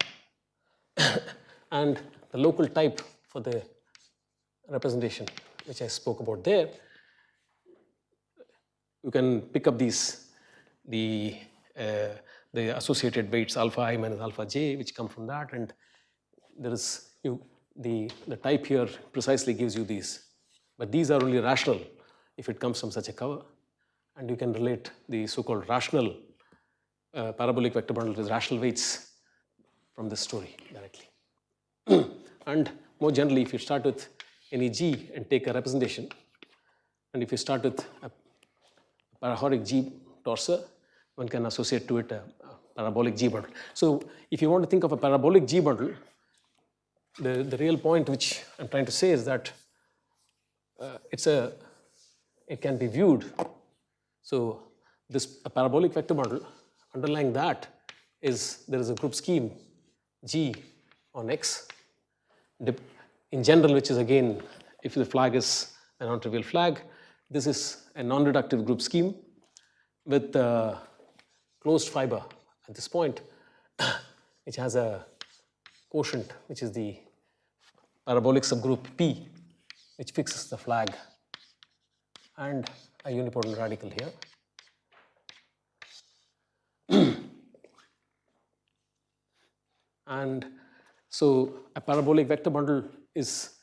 And the local type for the representation, which I spoke about there, you can pick up the associated weights alpha I minus alpha j, which come from that, and there is the type here precisely gives you these, but these are only rational if it comes from such a cover, and you can relate the so-called rational parabolic vector bundle with rational weights from this story directly. And more generally, if you start with any G and take a representation, and if you start with a Parahoric G torsor, one can associate to it a parabolic G bundle. So if you want to think of a parabolic G bundle, the real point which I'm trying to say is that it can be viewed. So a parabolic vector bundle, underlying that is there is a group scheme G on X in general, which is again, if the flag is a non-trivial flag, this is a non-reductive group scheme with closed fiber at this point, which has a quotient, which is the parabolic subgroup P, which fixes the flag, and a unipotent radical here. And so a parabolic vector bundle is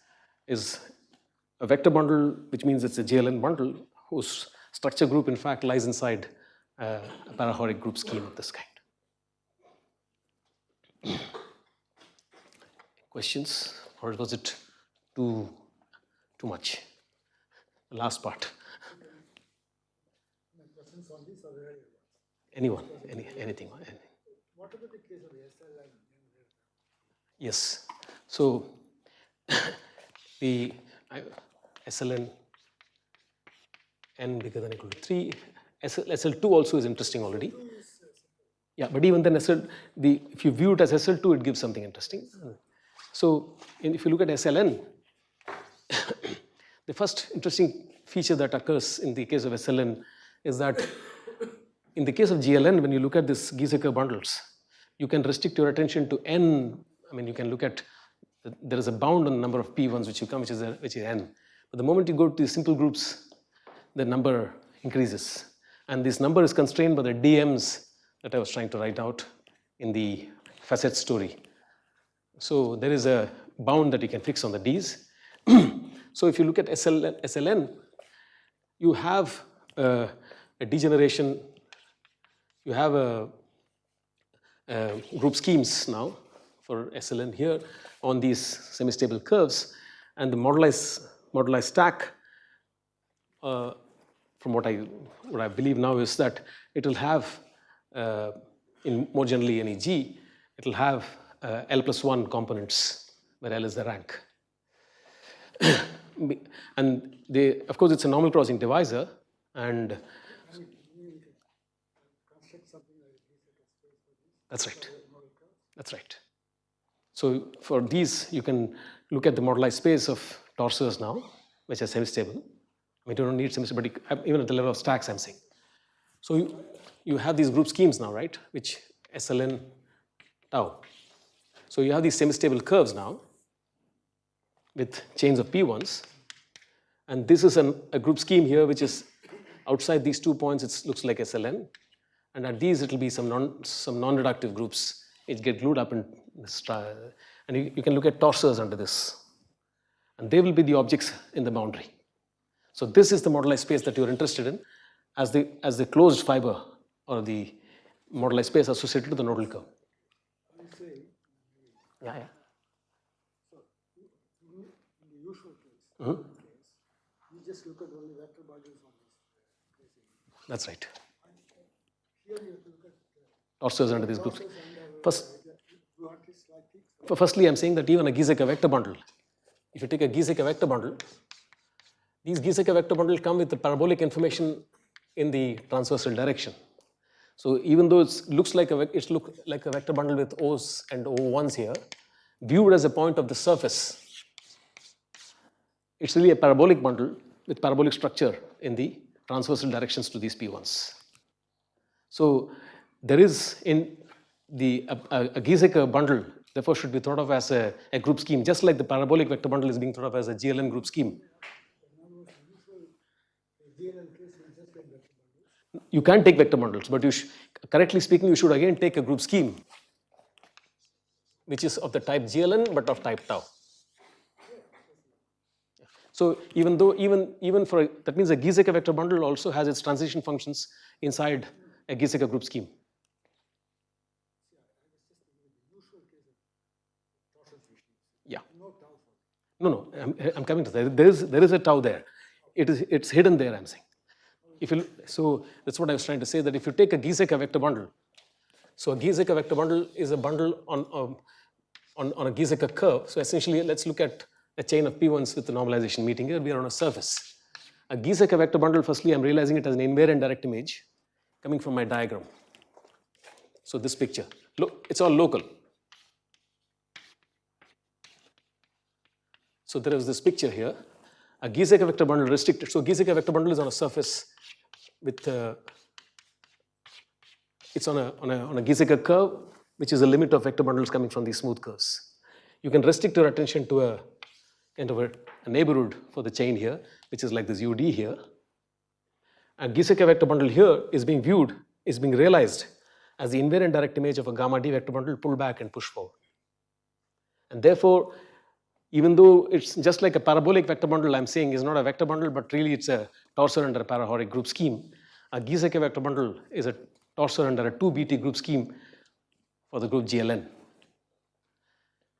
a vector bundle, which means it's a JLN bundle whose structure group in fact lies inside a Parahoric group scheme of this kind. Questions, or was it too much? The last part. Questions on this or earlier ones? Anyone, anything. What about the case of SLN? Yes. So the SLN n bigger than or equal to 3. SL2 also is interesting already. Yeah, but even then if you view it as SL2, it gives something interesting. So if you look at SLN, the first interesting feature that occurs in the case of SLN is that in the case of GLN, when you look at these Giesecker bundles, you can restrict your attention to n. I mean, you can look at, there is a bound on the number of P1s which you come, which is n. But the moment you go to the simple groups, the number increases. And this number is constrained by the DMs that I was trying to write out in the facet story. So there is a bound that you can fix on the Ds. So if you look at SLN, you have a degeneration, you have group schemes now for SLN here on these semi-stable curves, and the moduli stack, from what I believe now, is that it will have in more generally any G, it will have L plus 1 components, where L is the rank. And of course, it's a normal crossing divisor, and that's right. That's right. So for these, you can look at the moduli space of torsors now, which are semi-stable. I mean, you don't need semi-stable, but even at the level of stacks, I'm saying. So you have these group schemes now, right? Which SLN tau. So you have these semi-stable curves now with chains of P1s. And this is a group scheme here, which is outside these 2 points, it looks like SLN. And at these, it will be some non-reductive groups which get glued up in this and you can look at torsors under this. And they will be the objects in the boundary. So this is the moduli space that you're interested in as the closed fiber or the moduli space associated to the nodal curve. Yeah, yeah. So in the usual case, you just look at only vector bundles on this. That's right. Here you have to look at Torsors under these groups. First, Firstly, I'm saying that even a Giesecke vector bundle, if you take a Giesecke vector bundle, these Giesecke vector bundles come with the parabolic information in the transversal direction. So even though it looks like a vector bundle with O's and O1s here, viewed as a point of the surface, it's really a parabolic bundle with parabolic structure in the transversal directions to these P1s. So there is in the a Giesecke bundle, therefore should be thought of as a group scheme, just like the parabolic vector bundle is being thought of as a GLN group scheme. You can take vector bundles, but correctly speaking, you should again take a group scheme, which is of the type GLN, but of type tau. So even for that means a Giesecke vector bundle also has its transition functions inside a Giesecke group scheme. Yeah. No, I'm coming to that. There is a tau there. It's hidden there, I'm saying. So that's what I was trying to say, that if you take a Giesecke vector bundle, so a Giesecke vector bundle is a bundle on a Giesecke curve. So essentially, let's look at a chain of P1s with the normalization meeting. Here we are on a surface. A Giesecke vector bundle, firstly, I'm realizing it as an invariant direct image coming from my diagram. So this picture, look, it's all local. So there is this picture here. A Giesecke vector bundle restricted. So Giesecke vector bundle is on a surface with it's on a Giesecke curve, which is a limit of vector bundles coming from these smooth curves. You can restrict your attention to a kind of a neighborhood for the chain here, which is like this UD here. A Giesecke vector bundle here is being realized as the invariant direct image of a gamma D vector bundle pull back and push forward. And therefore, even though it's just like a parabolic vector bundle, I'm saying is not a vector bundle, but really it's a torsor under a Parahoric group scheme. A Giesecke vector bundle is a torsor under a 2BT group scheme for the group GLN,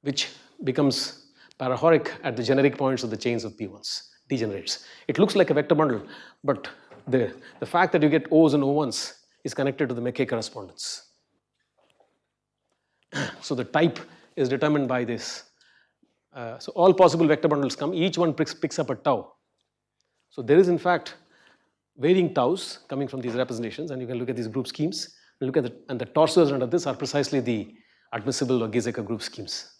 which becomes Parahoric at the generic points of the chains of P1s, degenerates. It looks like a vector bundle, but the fact that you get O's and O1s is connected to the McKay correspondence. So the type is determined by this. So all possible vector bundles come, each one picks up a tau. So there is in fact varying taus coming from these representations, and you can look at these group schemes, and the torsors under this are precisely the admissible or Giesecke group schemes.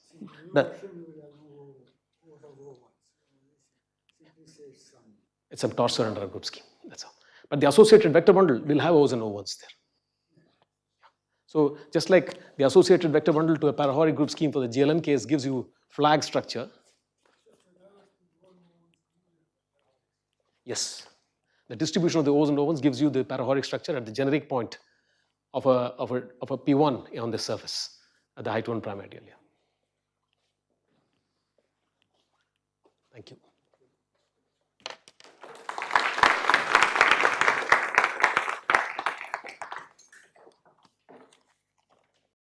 It's some torsor under a group scheme, that's all. But the associated vector bundle will have O's and O1s there. So just like the associated vector bundle to a Parahoric group scheme for the GLN case gives you flag structure. Yes. The distribution of the O's and O1s gives you the Parahoric structure at the generic point of a P1 on the surface at the height 1 prime ideal. Yeah. Thank you.